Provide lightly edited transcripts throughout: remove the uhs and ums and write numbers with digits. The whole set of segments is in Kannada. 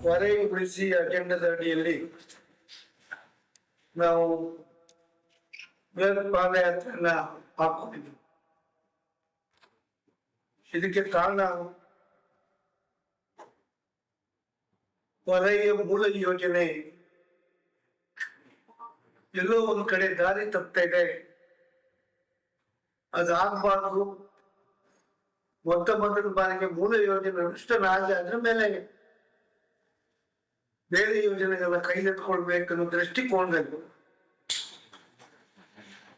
ಹೊರೆ ಉಳಿಸಿ ಅಜೆಂಡದ ಅಡಿಯಲ್ಲಿ ನಾವು ಪಾದಯಾತ್ರೆಯನ್ನ ಹಾಕೊಂಡಿದ್ವಿ. ಇದಕ್ಕೆ ಕಾರಣ ಹೊರೆಯ ಮೂಲ ಯೋಜನೆ ಎಲ್ಲೋ ಒಂದ್ ಕಡೆ ದಾರಿ ತಪ್ತಾ ಇದೆ, ಅದಾಗಬಾರ್ದು. ಮೊದಲ ಬಾರಿಗೆ ಮೂಲ ಯೋಜನೆ ಅನುಷ್ಠಾನ ಆಗಿ ಅದ್ರ ಮೇಲೆ ಬೇರೆ ಯೋಜನೆಗಳನ್ನ ಕೈಗೆತ್ತಿಕೊಳ್ಬೇಕನ್ನೋ ದೃಷ್ಟಿಕೋನದಲ್ಲಿ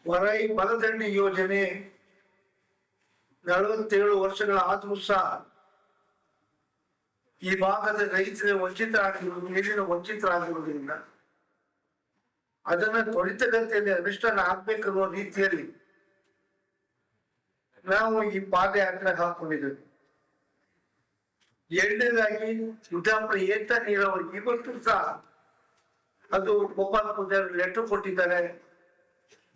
ಹೊರೈ ಬಲದಂಡಿ ಯೋಜನೆ 47 ವರ್ಷಗಳ ಆದ್ರೂ ಸಹ ಈ ಭಾಗದ ರೈತರ ವಂಚಿತರಾಗಿರುವುದು, ನೀರಿನ ವಂಚಿತರಾಗಿರುವುದರಿಂದ ಅದನ್ನ ತ್ವರಿತಗತಿಯಲ್ಲಿ ಅನುಷ್ಠಾನ ಆಗ್ಬೇಕನ್ನೋ ರೀತಿಯಲ್ಲಿ ನಾವು ಈ ಪಾದಯಾತ್ರೆ ಹಾಕೊಂಡಿದ್ದೇವೆ. ಎರಡನೇದಾಗಿ ಸಿದ್ದಾಪುರ ಏತ ನೀರಾವರಿ ಇವತ್ತು ಸಹ ಅದು ಗೋಪಾಲ್ ಪೂಜಾರಿ ಲೆಟರ್ ಕೊಟ್ಟಿದ್ದಾರೆ,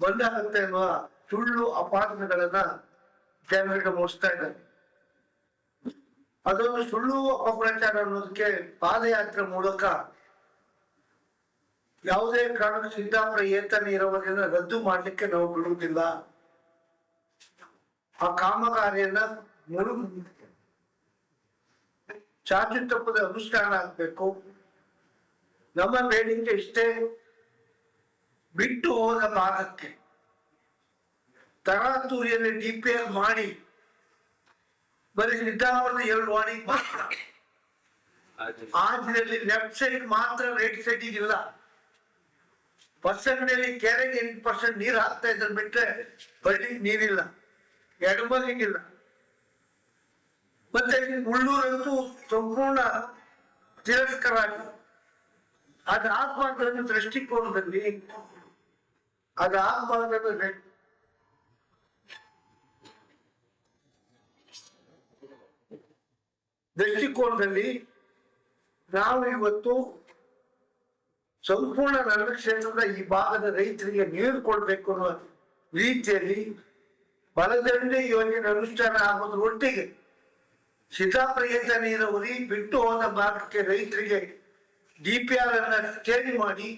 ಬಂದಾಗುತ್ತೆ ಅನ್ನುವ ಸುಳ್ಳು ಅಪಾದನೆಗಳನ್ನ ಜನರಿಗೆ ಮೂಡಿಸ್ತಾ ಇದ್ದಾರೆ. ಅದೊಂದು ಸುಳ್ಳು ಅಪಪ್ರಚಾರ ಅನ್ನೋದಕ್ಕೆ ಪಾದಯಾತ್ರೆ ಮೂಲಕ ಯಾವುದೇ ಕಾರಣಕ್ಕೂ ಸಿದ್ದಾಪುರ ಏತ ನೀರಾವರಿಯನ್ನು ರದ್ದು ಮಾಡ್ಲಿಕ್ಕೆ ನಾವು ಬಿಡುವುದಿಲ್ಲ. ಆ ಕಾಮಗಾರಿಯನ್ನ ಚಾಚು ತಪ್ಪದ ಅನುಷ್ಠಾನ ಆಗ್ಬೇಕು. ನಮ್ಮ ಬೇಡಿಕೆ ಇಷ್ಟೇ, ಬಿಟ್ಟು ಹೋದ ಭಾಗಕ್ಕೆ ತರಾತುರಿಯಲ್ಲಿ DPR ಮಾಡಿ ಬರೀ ಸಿದ್ದಾಪುರದ 2 ವಾರ್ಡ್ ಮಾತ್ರ, ಆದ್ರಲ್ಲಿ ಲೆಫ್ಟ್ ಸೈಡ್ ಮಾತ್ರ, ರೈಟ್ ಸೈಡ್ ಇಲ್ಲ. ಪರ್ಸೆಂಟ್ನಲ್ಲಿ ಕೆರೆಗೆ 8% ನೀರು ಹಾಕ್ತಾ ಇದ್ರೆ ಬಿಟ್ರೆ ಬಳ್ಳಿಗೆ ನೀರಿಲ್ಲ, ಎಡಬಲಿಗಿಲ್ಲ. ಮತ್ತೆ ಉಳ್ಳೂರಂತೂ ಸಂಪೂರ್ಣ ತಿರಸ್ಕಾರ ಆಗಿದೆ. ಅದಾಗಬಾರ್ದು ದೃಷ್ಟಿಕೋನದಲ್ಲಿ ನಾವು ಇವತ್ತು ಸಂಪೂರ್ಣ ನನ್ನ ಕ್ಷೇತ್ರದ ಈ ಭಾಗದ ರೈತರಿಗೆ ನೀರು ಕೊಡ್ಬೇಕು ಅನ್ನೋ ರೀತಿಯಲ್ಲಿ ಬಲದಂಡೆ ಯೋಜನೆ ಅನುಷ್ಠಾನ ಆಗೋದ್ರೊಟ್ಟಿಗೆ ಸಿದ್ದಾಪುರ ಏತ ನೀರಾವರಿ ಬಿಟ್ಟು ಹೋದ ಭಾಗಕ್ಕೆ ರೈತರಿಗೆ DPR ಅನ್ನ ಚೇಂಜ್ ಮಾಡಿ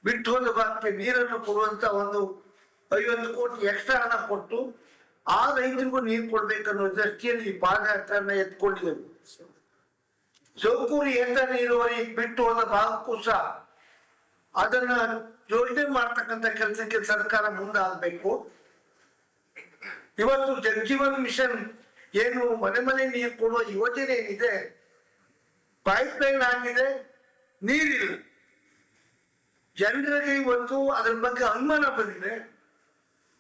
ಬಿಟ್ಟು ಹೋದ ಭಾಗಕ್ಕೆ ನೀರನ್ನು ಕೊಡುವಂತ ಒಂದು 50 ಕೋಟಿ ಎಕ್ಸ್ಟ್ರಾ ಹಣ ಕೊಟ್ಟು ಆ ರೈತರಿಗೂ ನೀರು ಕೊಡ್ಬೇಕನ್ನೋ ದೃಷ್ಟಿಯಲ್ಲಿ ಈ ಪಾದಯಾತ್ರೆಯನ್ನ ಎತ್ಕೊಂಡಿದ್ದೇವೆ. ಸೌಕೂರು ಏತ ನೀರಾವರಿ ಬಿಟ್ಟು ಹೋದ ಭಾಗಕ್ಕೂ ಸಹ ಅದನ್ನ ಯೋಜನೆ ಮಾಡ್ತಕ್ಕಂಥ ಕೆಲಸಕ್ಕೆ ಸರ್ಕಾರ ಮುಂದಾಗಬೇಕು. ಇವತ್ತು ಜಲಜೀವನ್ ಮಿಷನ್ ಏನು ಮನೆ ನೀರು ಕೊಡುವ ಯೋಜನೆ ಏನಿದೆ, ಪೈಪ್ ಲೈನ್ ಆಗಿದೆ, ನೀರಿಲ್ಲ. ಜನರಿಗೆ ಇವತ್ತು ಅದರ ಬಗ್ಗೆ ಅನುಮಾನ ಬಂದಿದೆ.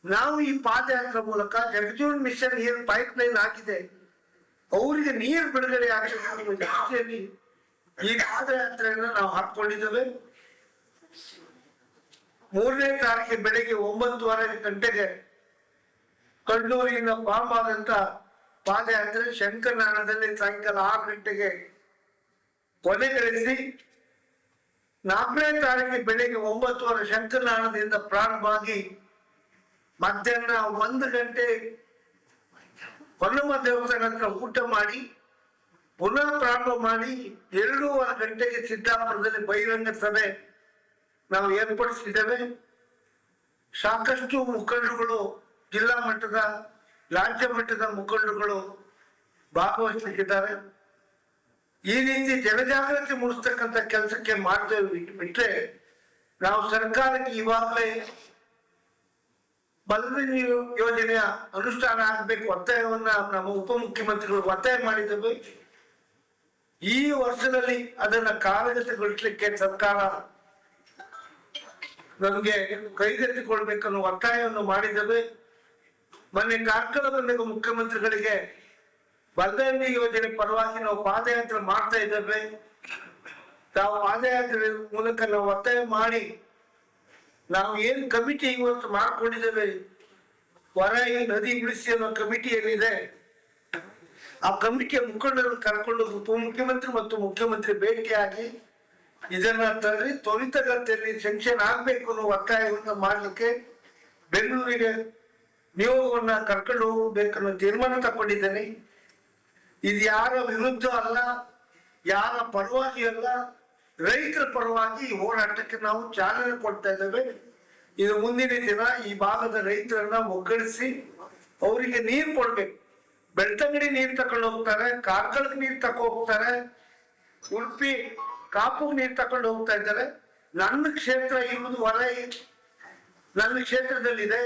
ನಾವು ಈ ಪಾದಯಾತ್ರೆ ಮೂಲಕ ಜಲಜೀವನ್ ಮಿಷನ್ ಏನು ಪೈಪ್ ಲೈನ್ ಆಗಿದೆ ಅವರಿಗೆ ನೀರು ಬಿಡುಗಡೆ ಆಗಬೇಕು ದೃಷ್ಟಿಯಲ್ಲಿ ಈ ಪಾದಯಾತ್ರೆಯನ್ನ ನಾವು ಹಾಕೊಂಡಿದ್ದೇವೆ. 3ನೇ ತಾರೀಕಿಗೆ ಬೆಳಿಗ್ಗೆ 9:30 ಗಂಟೆಗೆ ಕಣ್ಣೂರಿನ ಪ್ರಾರಂಭ ಆದಂತ ಪಾದಯಾತ್ರೆ ಶಂಕರನಾರಾಯಣದಲ್ಲಿ ಸಾಯಂಕಾಲ 6 ಗಂಟೆಗೆ ಕೊನೆಗೊಳಿಸಿ 4ನೇ ತಾರೀಕಿಗೆ ಬೆಳಿಗ್ಗೆ 9:30 ಶಂಕರನಾರಾಯಣದಿಂದ ಪ್ರಾರಂಭ ಆಗಿ ಮಧ್ಯಾಹ್ನ 1 ಗಂಟೆ ಹೊನ್ನಮ್ಮ ದೇವಸ್ಥಾನ ಹತ್ರ ಊಟ ಮಾಡಿ ಪುನಃ ಪ್ರಾರಂಭ ಮಾಡಿ 2:30 ಗಂಟೆಗೆ ಸಿದ್ದಾಪುರದಲ್ಲಿ ಬಹಿರಂಗ ಸಭೆ ನಾವು ಏರ್ಪಡಿಸಿದ್ದೇವೆ. ಸಾಕಷ್ಟು ಮುಖಂಡರುಗಳು, ಜಿಲ್ಲಾ ಮಟ್ಟದ, ರಾಜ್ಯ ಮಟ್ಟದ ಮುಖಂಡರುಗಳು ಭಾಗವಹಿಸಲಿದ್ದಾರೆ. ಈ ರೀತಿ ಜನಜಾಗೃತಿ ಮೂಡಿಸ್ತಕ್ಕಂಥ ಕೆಲಸಕ್ಕೆ ಮಾಡ್ತೇವೆ. ಬಿಟ್ರೆ ನಾವು ಸರ್ಕಾರಕ್ಕೆ ಇವಾಗಲೇ ಬಲದಂಡಿ ಯೋಜನೆಯ ಅನುಷ್ಠಾನ ಆಗಬೇಕು ಒತ್ತಾಯವನ್ನ ನಮ್ಮ ಉಪಮುಖ್ಯಮಂತ್ರಿಗಳು ಒತ್ತಾಯ ಮಾಡಿದ್ದೇವೆ. ಈ ವರ್ಷದಲ್ಲಿ ಅದನ್ನ ಕಾರ್ಯಗತಗೊಳಿಸಲಿಕ್ಕೆ ಸರ್ಕಾರ ನಮಗೆ ಕೈಗೆತ್ತಿಕೊಳ್ಬೇಕನ್ನೋ ಒತ್ತಾಯವನ್ನು ಮಾಡಿದ್ದೇವೆ. ಮೊನ್ನೆ ಕಾರ್ಕಳ ಬಂದಾಗ ಮುಖ್ಯಮಂತ್ರಿಗಳಿಗೆ ಬಲದಂಡಿ ಯೋಜನೆ ಪರವಾಗಿ ನಾವು ಪಾದಯಾತ್ರೆ ಮಾಡ್ತಾ ಇದ್ದೇವೆ. ನಾವು ಪಾದಯಾತ್ರೆ ಮೂಲಕ ನಾವು ಒತ್ತಾಯ ಮಾಡಿ ನಾವು ಏನ್ ಕಮಿಟಿ ಇವತ್ತು ಮಾಡ್ಕೊಂಡಿದ್ದೇವೆ, ಹೊರೈ ನದಿ ಉಳಿಸಿ ಅನ್ನೋ ಕಮಿಟಿ ಏನಿದೆ, ಆ ಕಮಿಟಿಯ ಮುಖಂಡರು ಕರ್ಕೊಂಡು ಉಪಮುಖ್ಯಮಂತ್ರಿ ಮತ್ತು ಮುಖ್ಯಮಂತ್ರಿ ಭೇಟಿಯಾಗಿ ಇದನ್ನ ತ್ವರಿತಗತಿಯಲ್ಲಿ ಸೆಂಕ್ಷನ್ ಆಗ್ಬೇಕು ಅನ್ನೋ ಒತ್ತಾಯವನ್ನು ಮಾಡ್ಲಿಕ್ಕೆ ಬೆಂಗಳೂರಿಗೆ ನಿಯೋಗವನ್ನ ಕರ್ಕೊಂಡು ಹೋಗ್ಬೇಕನ್ನೋ ತೀರ್ಮಾನ ತಗೊಂಡಿದ್ದೇನೆ. ಇದು ಯಾರ ವಿರುದ್ಧ ಅಲ್ಲ, ಯಾರ ಪರವಾಗಿ ಅಲ್ಲ, ರೈತರ ಪರವಾಗಿ ಈ ಹೋರಾಟಕ್ಕೆ ನಾವು ಚಾಲನೆ ಕೊಡ್ತಾ ಇದ್ದೇವೆ. ಇದು ಮುಂದಿನ ದಿನ ಈ ಭಾಗದ ರೈತರನ್ನ ಒಗ್ಗಡಿಸಿ ಅವರಿಗೆ ನೀರು ಕೊಡ್ಬೇಕು. ಬೆಳ್ತಂಗಡಿ ನೀರು ತಕೊಂಡು ಹೋಗ್ತಾರೆ, ಕಾರ್ಕಳಕ್ಕೆ ನೀರು ತಕೊಂಡು ಹೋಗ್ತಾರೆ, ಉಡುಪಿ ಕಾಪು ನೀರು ತಕೊಂಡು ಹೋಗ್ತಾ ಇದ್ದಾರೆ. ನನ್ನ ಕ್ಷೇತ್ರ ಇರುವುದು ಹೊರ, ನನ್ನ ಕ್ಷೇತ್ರದಲ್ಲಿದೆ.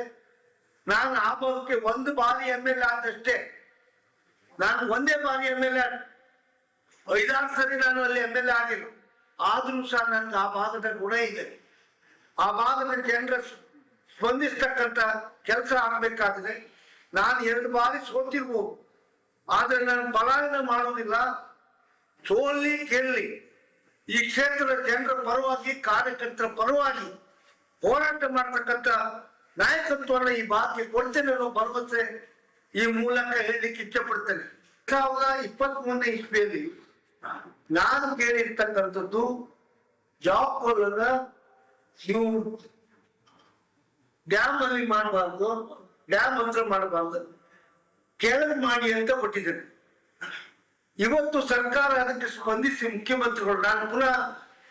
ನಾನು ಆ ಭಾಗಕ್ಕೆ ಒಂದು ಬಾರಿ MLA ಆದಷ್ಟೇ. ನಾನು ಒಂದೇ ಬಾರಿ MLA, 5-6 ಸರಿ ನಾನು ಅಲ್ಲಿ MLA ಆಗಿಲ್ಲ. ಆದ್ರೂ ಸಹ ನನ್ಗೆ ಆ ಭಾಗದ ಗುಣ ಇದೆ. ಆ ಭಾಗದ ಜನರ ಸ್ಪಂದಿಸ್ತಕ್ಕಂಥ ಕೆಲಸ ಆಗಬೇಕಾಗಿದೆ. ನಾನು 2 ಬಾರಿ ಸೋತಿರ್ಬೋದು, ಆದ್ರೆ ನಾನು ಪಲಾಯನ ಮಾಡೋದಿಲ್ಲ. ಸೋಲಿ ಗೆಲ್ಲಿ ಈ ಕ್ಷೇತ್ರದ ಜನರ ಪರವಾಗಿ, ಕಾರ್ಯಕರ್ತರ ಪರವಾಗಿ ಹೋರಾಟ ಮಾಡ್ತಕ್ಕಂಥ ನಾಯಕತ್ವವನ್ನು ಈ ಭಾಗಕ್ಕೆ ಕೊಡ್ತೇನೆ ಅನ್ನೋ ಭರವಸೆ ಈ ಮೂಲಕ ಹೇಳಲಿಕ್ಕೆ ಇಚ್ಛಪಡ್ತೇನೆ. 2023ನೇ ಇಸ್ವಿಯಲ್ಲಿ ನಾನು ಕೇಳಿರ್ತಕ್ಕಂಥದ್ದು, ಜಾಬ್ ಕೋಲನ್ನ ನೀವು ಡ್ಯಾಮ್ ಅಲ್ಲಿ ಮಾಡಬಾರ್ದು, ಡ್ಯಾಮ್ ಹತ್ರ ಮಾಡಬಾರ್ದು, ಕೆಳಗೆ ಮಾಡಿ ಅಂತ ಕೊಟ್ಟಿದ್ದೇನೆ. ಇವತ್ತು ಸರ್ಕಾರ ಅದಕ್ಕೆ ಸ್ಪಂದಿಸಿ ಮುಖ್ಯಮಂತ್ರಿಗಳು, ನಾನು ಪುನಃ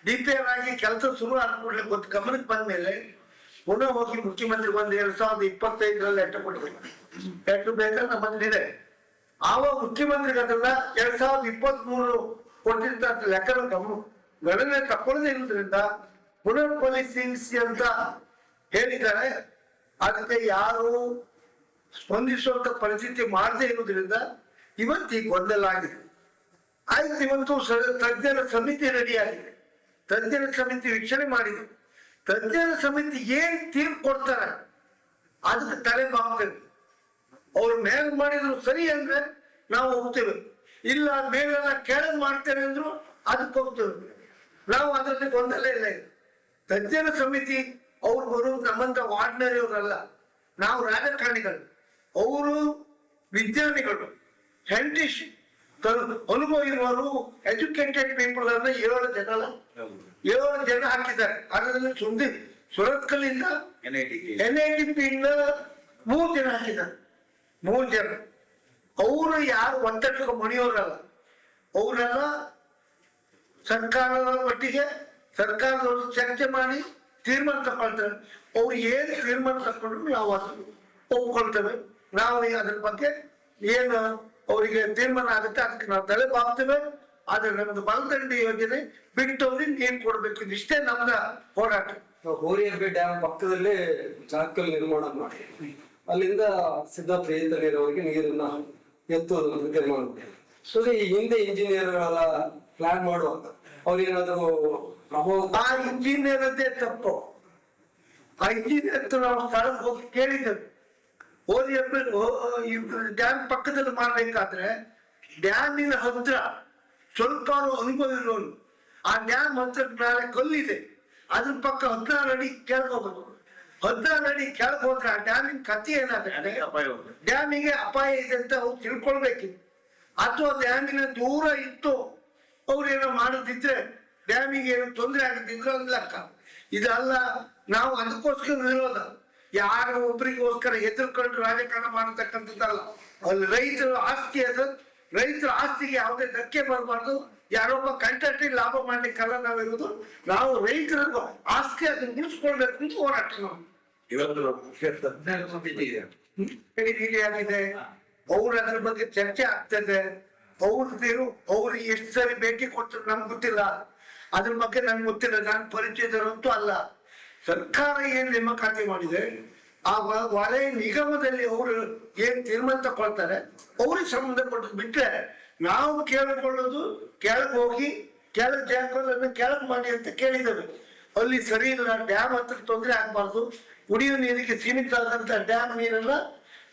DPR ಆಗಿ ಕೆಲಸ ಶುರು ಆದ್ಕೂಡಲೇ ಗೊತ್ತು ಗಮನಕ್ಕೆ ಬಂದ ಮೇಲೆ ಪುನಃ ಹೋಗಿ ಮುಖ್ಯಮಂತ್ರಿ ಬಂದು 2025ರಲ್ಲಿ ಲೆಟರ್ ಕೊಟ್ಟಿದ್ದಾರೆ. ಲೆಟರ್ ಬೇಕಾದ್ರೆ ನಮ್ಮ ಬಂದಿದೆ. ಆವಾಗ ಮುಖ್ಯಮಂತ್ರಿಗೆ ಅದನ್ನ 2023 ಕೊಟ್ಟಿದ್ದ ಲೆಕ್ಕದ ಗಣನೆ ತಕೊಳ್ಳದೇ ಇರೋದ್ರಿಂದ ಪುನರ್ ಪರಿಶೀಲಿಸಿ ಅಂತ ಹೇಳಿದ್ದಾರೆ. ಅದಕ್ಕೆ ಯಾರು ಸ್ಪಂದಿಸುವಂತ ಪರಿಸ್ಥಿತಿ ಮಾಡದೇ ಇರುವುದರಿಂದ ಇವತ್ತು ಈ ಗೊಂದಲ ಆಗಿದೆ. ಆಯ್ತು, ಇವತ್ತು ತಜ್ಞರ ಸಮಿತಿ ರೆಡಿ ಆಗಿದೆ, ತಜ್ಞರ ಸಮಿತಿ ವೀಕ್ಷಣೆ ಮಾಡಿದೆ. ತಜ್ಞರ ಸಮಿತಿ ಏನ್ ತೀರ್ಪು ಕೊಡ್ತಾರೆ ಅದಕ್ಕೆ ತಲೆ ಬಾಗ್ತೇವೆ. ಅವ್ರು ಮೇಲ್ ಮಾಡಿದ್ರು ಸರಿ ಅಂದ್ರೆ ನಾವು ಹೋಗ್ತೇವೆ, ಇಲ್ಲ ಮೇಲೆಲ್ಲ ಕೆಳಗೆ ಮಾಡ್ತೇವೆ ಅಂದ್ರು ಅದಕ್ಕೆ ಹೋಗ್ತೇವೆ. ನಾವು ಅದರಲ್ಲಿ ಗೊಂದಲ ಇಲ್ಲ. ತಜ್ಞರ ಸಮಿತಿ ಅವ್ರು ಬರುವುದು ನಮ್ಮಂತ ಆರ್ಡಿನರಿ ಅವರಲ್ಲ, ನಾವು ರಾಜಕಾರಣಿಗಳು. ಅವರು ವಿಜ್ಞಾನಿಗಳು, ಸೈಂಟಿಸ್ಟ್, ಅನುಭವ ಇರುವವರು, ಎಜುಕೇಟೆಡ್ ಪೀಪಲ್ ಅನ್ನ 7 ಜನ ಹಾಕಿದ್ದಾರೆ. ಅದರಲ್ಲಿ ಸುರತ್ಕಲ್ಲಿಂದ NITP ಇಂದ 3 ಜನ ಹಾಕಿದ್ದಾರೆ. 3 ಜನ. ಅವರು ಯಾರು ಒತ್ತಡಕ್ಕೆ ಮಣಿಯೋರಲ್ಲ, ಅವರೆಲ್ಲ ಸರ್ಕಾರದ ಒಟ್ಟಿಗೆ ಸರ್ಕಾರದವರು ಚರ್ಚೆ ಮಾಡಿ ತೀರ್ಮಾನ ತಗೊಳ್ತಾರೆ. ಅವ್ರು ಏನ್ ತೀರ್ಮಾನ ತಗೊಂಡ್ರು ನಾವು ಅದನ್ನು ಒಪ್ಕೊಳ್ತೇವೆ. ನಾವು ಅದ್ರ ಬಗ್ಗೆ ಏನು ಅವರಿಗೆ ತೀರ್ಮಾನ ಆಗುತ್ತೆ ಅದಕ್ಕೆ ನಾವು ತಲೆ ಬಾಗ್ತೇವೆ. ಆದ್ರೆ ನಮ್ದು ಬಲದಂಡಿ ಯೋಜನೆ ಬಿಟ್ಟವ್ರಿಗೆ ನೀರು ಕೊಡ್ಬೇಕು, ಇಷ್ಟೇ ನಮ್ದ ಹೋರಾಟ. ಹೋರಿಯಬ್ಬೆ ಡ್ಯಾಮ್ ಪಕ್ಕದಲ್ಲೇ ಜಾಕಲ್ ನಿರ್ಮಾಣ ಮಾಡಿ ಅಲ್ಲಿಂದ ಸಿದ್ದಾಪುರ ನೀರವರಿಗೆ ನೀರನ್ನ ಎತ್ತುವುದು ನಿರ್ಮಾಣ ಮಾಡಿ. ಸೊ ಈ ಹಿಂದೆ ಇಂಜಿನಿಯರ್ಗಳೆಲ್ಲ ಪ್ಲಾನ್ ಮಾಡುವಾಗ ಅವ್ರೇನಾದ್ರು ಆ ಇಂಜಿನಿಯರ್ ಅದೇ ತಪ್ಪು. ಆ ಇಂಜಿನಿಯರ್ ನಾವು ಸ್ಥಳಕ್ಕೆ ಹೋಗಿ ಕೇಳಿದ್ದೇವೆ. ಡ್ಯಾಮ್ ಪಕ್ಕದಲ್ಲಿ ಮಾಡ್ಬೇಕಾದ್ರೆ ಡ್ಯಾಮಿನ ಹತ್ರ ಸ್ವಲ್ಪ ಅನುಭವ ಇರೋನು, ಆ ಡ್ಯಾಮ್ ಹತ್ರ ನಾಳೆ ಕಲ್ಲಿದೆ, ಅದ್ರ ಪಕ್ಕ 16 ಅಡಿ ಕೆಳಗೆ ಹೋಗೋದು. 16 ಅಡಿ ಕೆಳಗೆ ಹೋದ್ರೆ ಆ ಡ್ಯಾಮಿನ ಕಥೆ ಏನಾಗುತ್ತೆ, ಡ್ಯಾಮಿಗೆ ಅಪಾಯ ಇದೆ ಅಂತ ಅವ್ರು ತಿಳ್ಕೊಳ್ಬೇಕಿತ್ತು. ಅಥವಾ ಡ್ಯಾಮಿನ ದೂರ ಇತ್ತು ಅವ್ರೇನೋ ಮಾಡೋದಿದ್ರೆ ಡ್ಯಾಮಿಗೆ ಏನೋ ತೊಂದರೆ ಆಗದಿದ್ರೆ ಒಂದು ಲೆಕ್ಕ. ಇದಲ್ಲ, ನಾವು ಅದಕ್ಕೋಸ್ಕರ ವಿರೋಧ. ಯಾರು ಒಬ್ರಿಗೋಸ್ಕರ ಹೆದರ್ಕೊಂಡು ರಾಜಕಾರಣ ಮಾಡತಕ್ಕಂಥದ್ದಲ್ಲ. ಅಲ್ಲಿ ರೈತರ ಆಸ್ತಿ ಅದು, ರೈತರ ಆಸ್ತಿಗೆ ಯಾವುದೇ ಧಕ್ಕೆ ಬರಬಾರ್ದು. ಯಾರೊಬ್ಬ ಕಂಟ್ರಾಕ್ಟರ್ ಲಾಭ ಮಾಡ್ಲಿಕ್ಕಲ್ಲ ನಾವಿರೋದು. ನಾವು ರೈತರ ಆಸ್ತಿ ಅದನ್ನ ಉಳಿಸ್ಕೊಳ್ಬೇಕು ಅಂತ ಹೋರಾಟ. ನಾವು ಆಗಿದೆ, ಅವ್ರ ಅದ್ರ ಬಗ್ಗೆ ಚರ್ಚೆ ಆಗ್ತದೆ. ಅವ್ರು ಎಷ್ಟು ಸರಿ ಭೇಟಿ ಕೊಟ್ಟರು ನಮ್ಗೆ ಗೊತ್ತಿಲ್ಲ, ಅದ್ರ ಬಗ್ಗೆ ನನ್ಗೆ ಗೊತ್ತಿಲ್ಲ. ನಾನು ಪರಿಚಯದರಂತೂ ಅಲ್ಲ. ಸರ್ಕಾರ ಏನ್ ನೇಮಕಾತಿ ಮಾಡಿದೆ, ಆ ವಲಯ ನಿಗಮದಲ್ಲಿ ಅವರು ಏನ್ ತೀರ್ಮಾನ ತಗೊಳ್ತಾರೆ ಅವ್ರಿಗೆ ಸಂಬಂಧಪಟ್ಟ ಬಿಟ್ರೆ ನಾವು ಕೇಳಿಕೊಳ್ಳೋದು ಕೆಳಗೆ ಹೋಗಿ ಕೆಳಗೆ ಜಾಗಗಳನ್ನು ಕೆಳಗೆ ಮಾಡಿ ಅಂತ ಕೇಳಿದ್ದೇವೆ. ಅಲ್ಲಿ ಸರಿ ಇಲ್ಲ, ಡ್ಯಾಮ್ ಹತ್ರ ತೊಂದರೆ ಆಗ್ಬಾರ್ದು, ಕುಡಿಯೋ ನೀರಿಗೆ ಸೀಮಿತ ಆದಂತ ಡ್ಯಾಮ್ ನೀರನ್ನ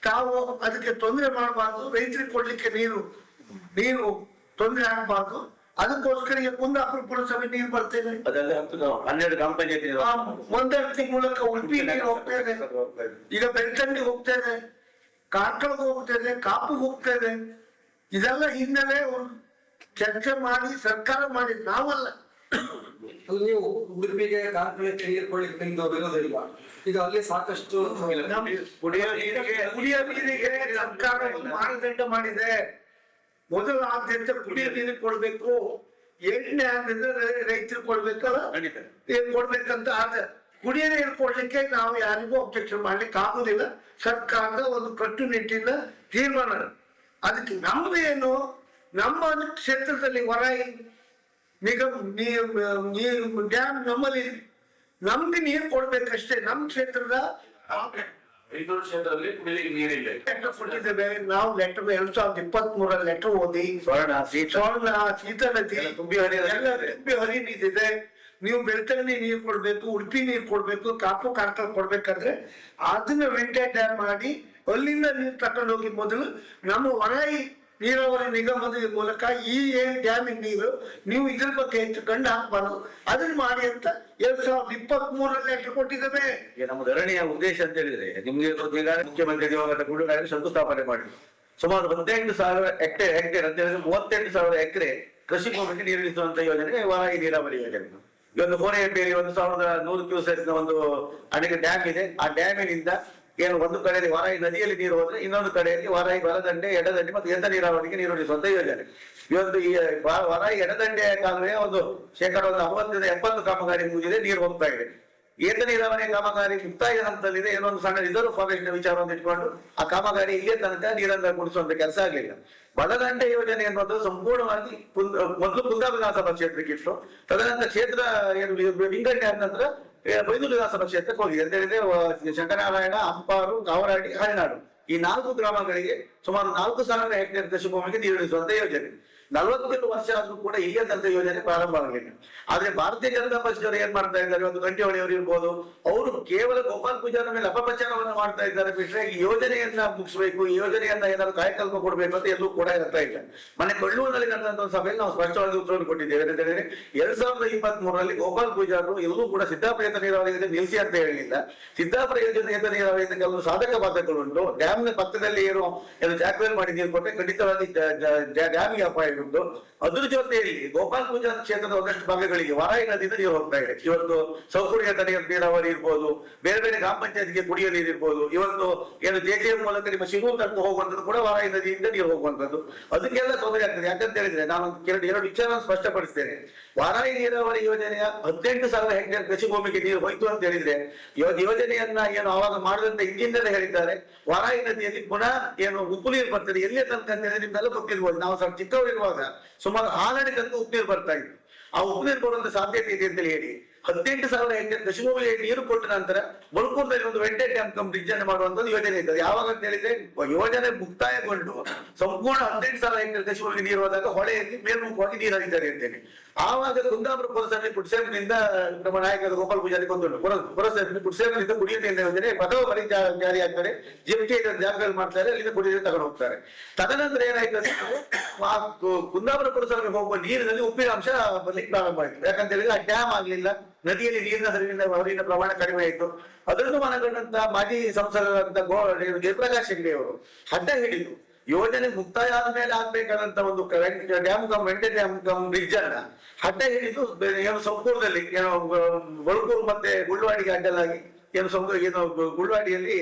ತಾವು ಅದಕ್ಕೆ ತೊಂದರೆ ಮಾಡಬಾರ್ದು, ರೈತರಿಗೆ ಕೊಡ್ಲಿಕ್ಕೆ ನೀರು ತೊಂದರೆ ಆಗ್ಬಾರ್ದು. ಅದಕ್ಕೋಸ್ಕರ ಈಗ ಕುಂದಾಪುರ ಪುರಸಭೆ ನೀರು ಬರ್ತೇವೆ, 12 ಗ್ರಾಮ ಪಂಚಾಯತಿ ಒಂದರ್ತಿ ಮೂಲಕ ಉಡುಪಿ ನೀರು ಹೋಗ್ತಾ ಇದೆ, ಈಗ ಬೆಳ್ತಂಡಿ ಹೋಗ್ತಾ ಇದೆ, ಕಾರ್ಕಳಕ್ಕೆ ಹೋಗ್ತಾ ಇದೆ, ಕಾಪಿಗೆ ಹೋಗ್ತಾ ಇದೆ. ಇದೆಲ್ಲ ಹಿನ್ನೆಲೆ ಚರ್ಚೆ ಮಾಡಿ ಸರ್ಕಾರ ಮಾಡಿದ್ ನಾವಲ್ಲ. ನೀವು ಉಡುಪಿಗೆ ಕಾರ್ಕಳಕ್ಕೆ ನೀರು ಕೊಡ್ಲಿಕ್ಕೆ ನಿಮ್ದು ವಿರೋಧ ಇಲ್ಲ. ಈಗ ಅಲ್ಲಿ ಸಾಕಷ್ಟು ಕುಡಿಯೋ ನೀರಿಗೆ ಸರ್ಕಾರ ಮಾನದಂಡ ಮಾಡಿದೆ. ಮೊದಲ ಆದ್ಯತೆ ಕುಡಿಯೋ ನೀರಿಗೆ ಕೊಡ್ಬೇಕು. ಎಂಟನೇ ಹಂತದಿಂದ ರೈತರು ಕೊಡ್ಬೇಕಲ್ಲ, ಖಂಡಿತ. ಏನ್ ಕೊಡ್ಬೇಕಂತ ಆದ ಕುಡಿಯ ನೀರು ಕೊಡ್ಲಿಕ್ಕೆ ನಾವು ಯಾರಿಗೂ ಅಬ್ಜೆಕ್ಷನ್ ಮಾಡ್ಲಿಕ್ಕೆ ಆಗುದಿಲ್ಲ. ಸರ್ಕಾರದ ಒಂದು ಕಟ್ಟುನಿಟ್ಟಿನ ತೀರ್ಮಾನ. ಅದಕ್ಕೆ ನಮ್ದು ಏನು, ನಮ್ಮ ಕ್ಷೇತ್ರದಲ್ಲಿ ವರಾಯಿ ನಿಗಮ ನೀರು ಡ್ಯಾಮ್ ನಮ್ಮಲ್ಲಿ ನಮ್ಗೆ ನೀರು ಕೊಡ್ಬೇಕಷ್ಟೇ. ನಮ್ಮ ಕ್ಷೇತ್ರದ ಐನೂರು ಕ್ಷೇತ್ರದಲ್ಲಿ ಕುಡಿಲಿಕ್ಕೆ ನೀರಿಲ್ಲ. ಲೆಟರ್ ಕೊಟ್ಟಿದ್ದೇವೆ ನಾವು. ಲೆಟರ್ 2023 ಲೆಟರ್ ಓದಿ ಸ್ವರ್ಣ ಶೀತ ನದಿ ಎಲ್ಲ ತುಂಬಿ ಹರಿದಿದೆ. ನೀವು ಬೆಳ್ತಂಗಡಿ ನೀರು ಕೊಡ್ಬೇಕು, ಉಡುಪಿ ನೀರು ಕೊಡ್ಬೇಕು, ಕಾಪು ಕಾರ್ಕಳ ಕೊಡ್ಬೇಕಾದ್ರೆ ಅದನ್ನ ವೆಂಟೇಜ್ ಡ್ಯಾಮ್ ಮಾಡಿ ಅಲ್ಲಿಂದ ನೀರು ತಕೊಂಡು ಹೋಗಿ ಮೊದಲು ನಮ್ಮ ವರಾಯಿ ನೀರಾವರಿ ನಿಗಮದ ಮೂಲಕ ಈ ಏನ್ ಡ್ಯಾಮಿನ ನೀರು ನೀವು ಇದ್ರ ಬಗ್ಗೆ ಹೆಚ್ಚು ಗಂಡು ಹಾಕ್ಬಾರ್ದು, ಅದನ್ನ ಮಾಡಿ ಅಂತ 2023 ಲೆಟರ್ ಕೊಟ್ಟಿದ್ದೇವೆ. ನಮ್ಮ ಧರಣಿಯ ಉದ್ದೇಶ ಅಂತ ಹೇಳಿದ್ರೆ ನಿಮ್ಗೆ ಈಗಾಗಲೇ ಮುಖ್ಯಮಂತ್ರಿ ದಿವಂಗತ ಗುಂಡೂರಾವ್ ಶಂಕುಸ್ಥಾಪನೆ ಮಾಡಿದ್ರು. ಸುಮಾರು 18,000 ಹೆಕ್ಟೇರ್ ಅಂತ ಹೇಳಿದ್ರೆ 38,000 ಎಕರೆ ಕೃಷಿ ಭೂಮಿಗೆ ನೀರಿಳಿಸುವಂತ ಯೋಜನೆ ವರಾಯಿ ನೀರಾವರಿ ಯೋಜನೆ. ಇವತ್ತು ಕೋಣೆಹಟ್ಟಿಯಲ್ಲಿ 1,100 ಕ್ಯೂಸೆಕ್ಸ್ ಒಂದು ಅಣೆಗೆ ಡ್ಯಾಮ್ ಇದೆ. ಆ ಡ್ಯಾಮಿನಿಂದ ಏನು ಒಂದು ಕಡೆಯಲ್ಲಿ ವರಾಯಿ ನದಿಯಲ್ಲಿ ನೀರು ಹೋದ್ರೆ ಇನ್ನೊಂದು ಕಡೆಯಲ್ಲಿ ವರಾಯಿ ಬಲದಂಡೆ, ಎಡದಂಡೆ ಮತ್ತು ಎದ್ದ ನೀರಾವರಿಗೆ ನೀರುಣಿಸುವಂತ ಯೋಜನೆ. ಇವತ್ತು ಈ ವರಾಯಿ ಎಡದಂಡೆ ಕಾಲುವೆ ಒಂದು ಶೇಕಡ 60-70 ಕಾಮಗಾರಿ ಮುಗಿದಿದೆ, ನೀರು ಹೋಗ್ತಾ ಇದೆ. ಏತ ನೀರಾವರಿ ಕಾಮಗಾರಿ ಮುಕ್ತಾಯ ಹಂತದಲ್ಲಿದೆ. ಏನೊಂದು ಸಣ್ಣ ರಿಸರ್ವ್ ಫಾರೆಸ್ಟ್ ವಿಚಾರವನ್ನು ಇಟ್ಕೊಂಡು ಆ ಕಾಮಗಾರಿ ಇಲ್ಲೇ ತನಕ ನೀರನ್ನ ಕುಡಿಸುವಂತ ಕೆಲಸ ಆಗಲಿಲ್ಲ. ಬಲದಂಡೆ ಯೋಜನೆ ಅನ್ನೋದು ಸಂಪೂರ್ಣವಾಗಿ ಮೊದಲು ಕುಂದಾಪುರ ವಿಧಾನಸಭಾ ಕ್ಷೇತ್ರಕ್ಕೆ ಇತ್ತು. ತದನಂತರ ಕ್ಷೇತ್ರ ಏನು ವಿಂಗಡಣೆ ಆದ ನಂತರ ಬೈಂದೂರು ವಿಧಾನಸಭಾ ಕ್ಷೇತ್ರಕ್ಕೆ ಹೋಗಿದೆ. ಅಂತ ಹೇಳಿದ್ರೆ ಶಂಕರನಾರಾಯಣ, ಅಂಪಾರು, ಕಾವರಾಡಿ, ಹಳೆನಾಡು ಈ 4 ಗ್ರಾಮಗಳಿಗೆ ಸುಮಾರು 4,000 ಹೆಕ್ಟೇರ್ ಕೃಷಿ ಭೂಮಿಗೆ ನೀರುಣಿಸುವಂತ ಯೋಜನೆ. 47 ವರ್ಷ ಆದ್ರೂ ಕೂಡ ಇಲ್ಲದಂತ ಯೋಜನೆ ಪ್ರಾರಂಭ ಆಗಲಿಲ್ಲ. ಆದ್ರೆ ಭಾರತೀಯ ಜನತಾ ಪಕ್ಷದವರು ಏನ್ ಮಾಡ್ತಾ ಇದ್ದಾರೆ, ಒಂದು ಗಂಟೆಹೊಳೆಯವರು ಇರ್ಬೋದು, ಅವರು ಕೇವಲ ಗೋಪಾಲ್ ಪೂಜಾರ ಮೇಲೆ ಅಪಪ್ರಚಾರವನ್ನು ಮಾಡ್ತಾ ಇದ್ದಾರೆ ಬಿಟ್ರೆ ಈ ಯೋಜನೆಯನ್ನ ಮುಗಿಸ್ಬೇಕು, ಈ ಯೋಜನೆಯನ್ನ ಏನಾದ್ರು ಕಾಯಕಲ್ಪ ಕೊಡ್ಬೇಕು ಅಂತ ಎಲ್ಲೂ ಕೂಡ ಇರ್ತಾ ಇಲ್ಲ. ಮೊನ್ನೆ ಕೊಳ್ಳೂರಿನಲ್ಲಿ ನಡೆದಂತ ಒಂದು ಸಭೆಯಲ್ಲಿ ನಾವು ಸ್ಪಷ್ಟವಾಗಿ ಉತ್ತರವನ್ನು ಕೊಟ್ಟಿದ್ದೇವೆ. ಅಂತ ಹೇಳಿದ್ರೆ 2023 ಗೋಪಾಲ್ ಪೂಜಾರರು ಎಲ್ಲೂ ಕೂಡ ಸಿದ್ದಾಪುರ ಏತ ನೀರಾವರಿ ಯೋಜನೆ ನಿಲ್ಲಿಸಿ ಅಂತ ಹೇಳಿಲ್ಲ. ಸಿದ್ದಾಪುರ ಯೋಜನೆ ಏತ ನೀರಾವರಿಯಿಂದ ಕೆಲವು ಸಾಧಕ ಬಾಧಕಗಳುಂಟು. ಡ್ಯಾಮ್ ನ ಪಕ್ಕದಲ್ಲಿ ಏನು ಜಾಕ್ವೇಲ್ ಮಾಡಿ ನೀರು ಕೊಟ್ಟರೆ ಖಂಡಿತವಾಗಿ ಡ್ಯಾಮಿಗೆ ಅಪಾಯ ಉಂಟು. ಅದ್ರ ಜೊತೆಯಲ್ಲಿ ಗೋಪಾಲ್ ಪೂಜಾ ಕ್ಷೇತ್ರದ ಒಂದಷ್ಟು ಭಾಗಗಳಿಗೆ ವರಾಯಿ ನದಿಯಿಂದ ನೀರು ಹೋಗ್ತಾ ಇದೆ. ಇವತ್ತು ಸೌಕರ್ಯ ನೀರಾವರಿ ಇರ್ಬೋದು, ಬೇರೆ ಬೇರೆ ಗ್ರಾಮ ಪಂಚಾಯತ್ಗೆ ಕುಡಿಯೋ ನೀರು ಇರ್ಬೋದು, ಇವತ್ತು ಏನು JJM ಮೂಲಕ ನಿಮ್ಮ ಶಿರೂರು ತನಕ ಹೋಗುವಂಥದ್ದು ಕೂಡ ವರಾಯಿ ನದಿಯಿಂದ ನೀರು ಹೋಗುವಂಥದ್ದು. ಅದಕ್ಕೆಲ್ಲ ತೊಂದರೆ ಆಗ್ತದೆ. ಯಾಕಂತ ಹೇಳಿದ್ರೆ ನಾನು ಎರಡು ವಿಚಾರವನ್ನು ಸ್ಪಷ್ಟಪಡಿಸ್ತೇನೆ. ವರಾಯಿ ನೀರಾವರಿ ಯೋಜನೆಯ 18,000 ಹೆಕ್ಟೇರ್ ಕೃಷಿ ಭೂಮಿಗೆ ನೀರು ಹೋಯ್ತು ಅಂತ ಹೇಳಿದ್ರೆ ಯೋಜನೆಯನ್ನ ಏನು ಆವಾಗ ಮಾಡಿದಂತ ಇಂಜಿನಿಯರ್ ಹೇಳಿದ್ದಾರೆ, ವರಾಯಿ ನದಿಯಲ್ಲಿ ಪುನಃ ಏನು ಉಪ್ಪು ನೀರು ಬರ್ತದೆ. ಎಲ್ಲಿ ತನಕ ನಿಮ್ಮೆಲ್ಲ ಗೊತ್ತಿರ್ಬೋದು, ನಾವು ಸ್ವಲ್ಪ ಚಿಕ್ಕವರಿರುವಾಗ ಸುಮಾರು 6 ತನಕ ಉಪ್ಪು ನೀರು ಬರ್ತಾ ಇತ್ತು. ಆ ಉಪ್ಪು ನೀರು ಕೊಡುವಂತ ಸಾಧ್ಯತೆ ಇದೆ ಅಂತ ಹೇಳಿ 18,000 ಹೆಕ್ಟೇರ್ ಕೃಷಿ ಭೂಮಿಗೆ ನೀರು ಕೊಟ್ಟ ನಂತರ ಬಳ್ಕೂರ್ದಲ್ಲಿ ಒಂದು ವೆಂಟೇಜ್ ಡ್ಯಾಮ್ ಕಮ್ ಬ್ರಿಡ್ಜ್ ಅನ್ನು ಮಾಡುವಂತದ್ದು ಯೋಜನೆ ಇರ್ತದೆ. ಯಾವಾಗ ಅಂತ ಹೇಳಿದ್ರೆ ಯೋಜನೆ ಮುಕ್ತಾಯಗೊಂಡು ಸಂಪೂರ್ಣ 18,000 ಹೆಕ್ಟೇರ್ ಕೃಷಿ ಭೂಮಿಗೆ ನೀರು ಹೋದಾಗ ಹೊಳೆಯಲ್ಲಿ ಮೇಲ್ಮುಖವಾಗಿ ನೀರು ಹರಿತಾರೆ ಅಂತೇನೆ. ಆವಾಗ ಕುಂದಾಪುರ ಪುರಸಭೆ ಪುಟ್ಸೇಬ್ನಿಂದ ನಮ್ಮ ನಾಯಕರ ಗೋಪಾಲ್ ಪೂಜಾರಿ ಕೊಂದು ಪುರಸಭೆ ಪುಟ್ಸೇಬ್ನಿಂದ ಕುಡಿಯುವ ನೀರಿನ ಯೋಜನೆ ಪ್ರಥಮ ಬರೀ ಜಾರಿ ಆಗ್ತಾರೆ. ಜೆಪ್ಟಿ ಜಾಗದಲ್ಲಿ ಮಾಡ್ತಾರೆ, ಅಲ್ಲಿಂದ ಕುಡಿಯುವ ನೀರು ತಗೊಂಡು ಹೋಗ್ತಾರೆ. ತದನಂತರ ಏನಾಯ್ತು ಅಂದ್ರೆ ಕುಂದಾಪುರ ಪುರಸಭೆಗೆ ಹೋಗುವ ನೀರಿನಲ್ಲಿ ಉಪ್ಪಿನ ಅಂಶ ಬರ್ಲಿಕ್ಕೆ ಪ್ರಾರಂಭ ಆಯ್ತು. ಯಾಕಂತ ಹೇಳಿದ್ರೆ ಆ ಡ್ಯಾಮ್ ಆಗ್ಲಿಲ್ಲ, ನದಿಯಲ್ಲಿ ನೀರಿನ ಹರಿವಿನ ಪ್ರಮಾಣ ಕಡಿಮೆ ಆಯಿತು. ಅದನ್ನು ಮನಗಂಡಂತ ಮಾಜಿ ಸಂಸದರಾದಂತ ಜಯಪ್ರಕಾಶ್ ಹೆಗ್ಡೆ ಅವರು ಹಠ ಹಿಡಿದು ಯೋಜನೆ ಮುಕ್ತಾಯ ಆದ್ಮೇಲೆ ಆಗ್ಬೇಕಾದಂತ ಒಂದು dam cum vantage dam cum bridge ಅನ್ನ ಹಠ ಹಿಡಿದು ಏನು ಸಂಪೂರ್ಣದಲ್ಲಿ ಏನು ಬಳ್ಕೂರು ಮತ್ತೆ ಗುಳ್ವಾಡಿಗೆ ಅಡ್ಡಲಾಗಿ ಏನು ಗುಳ್ವಾಡಿಯಲ್ಲಿ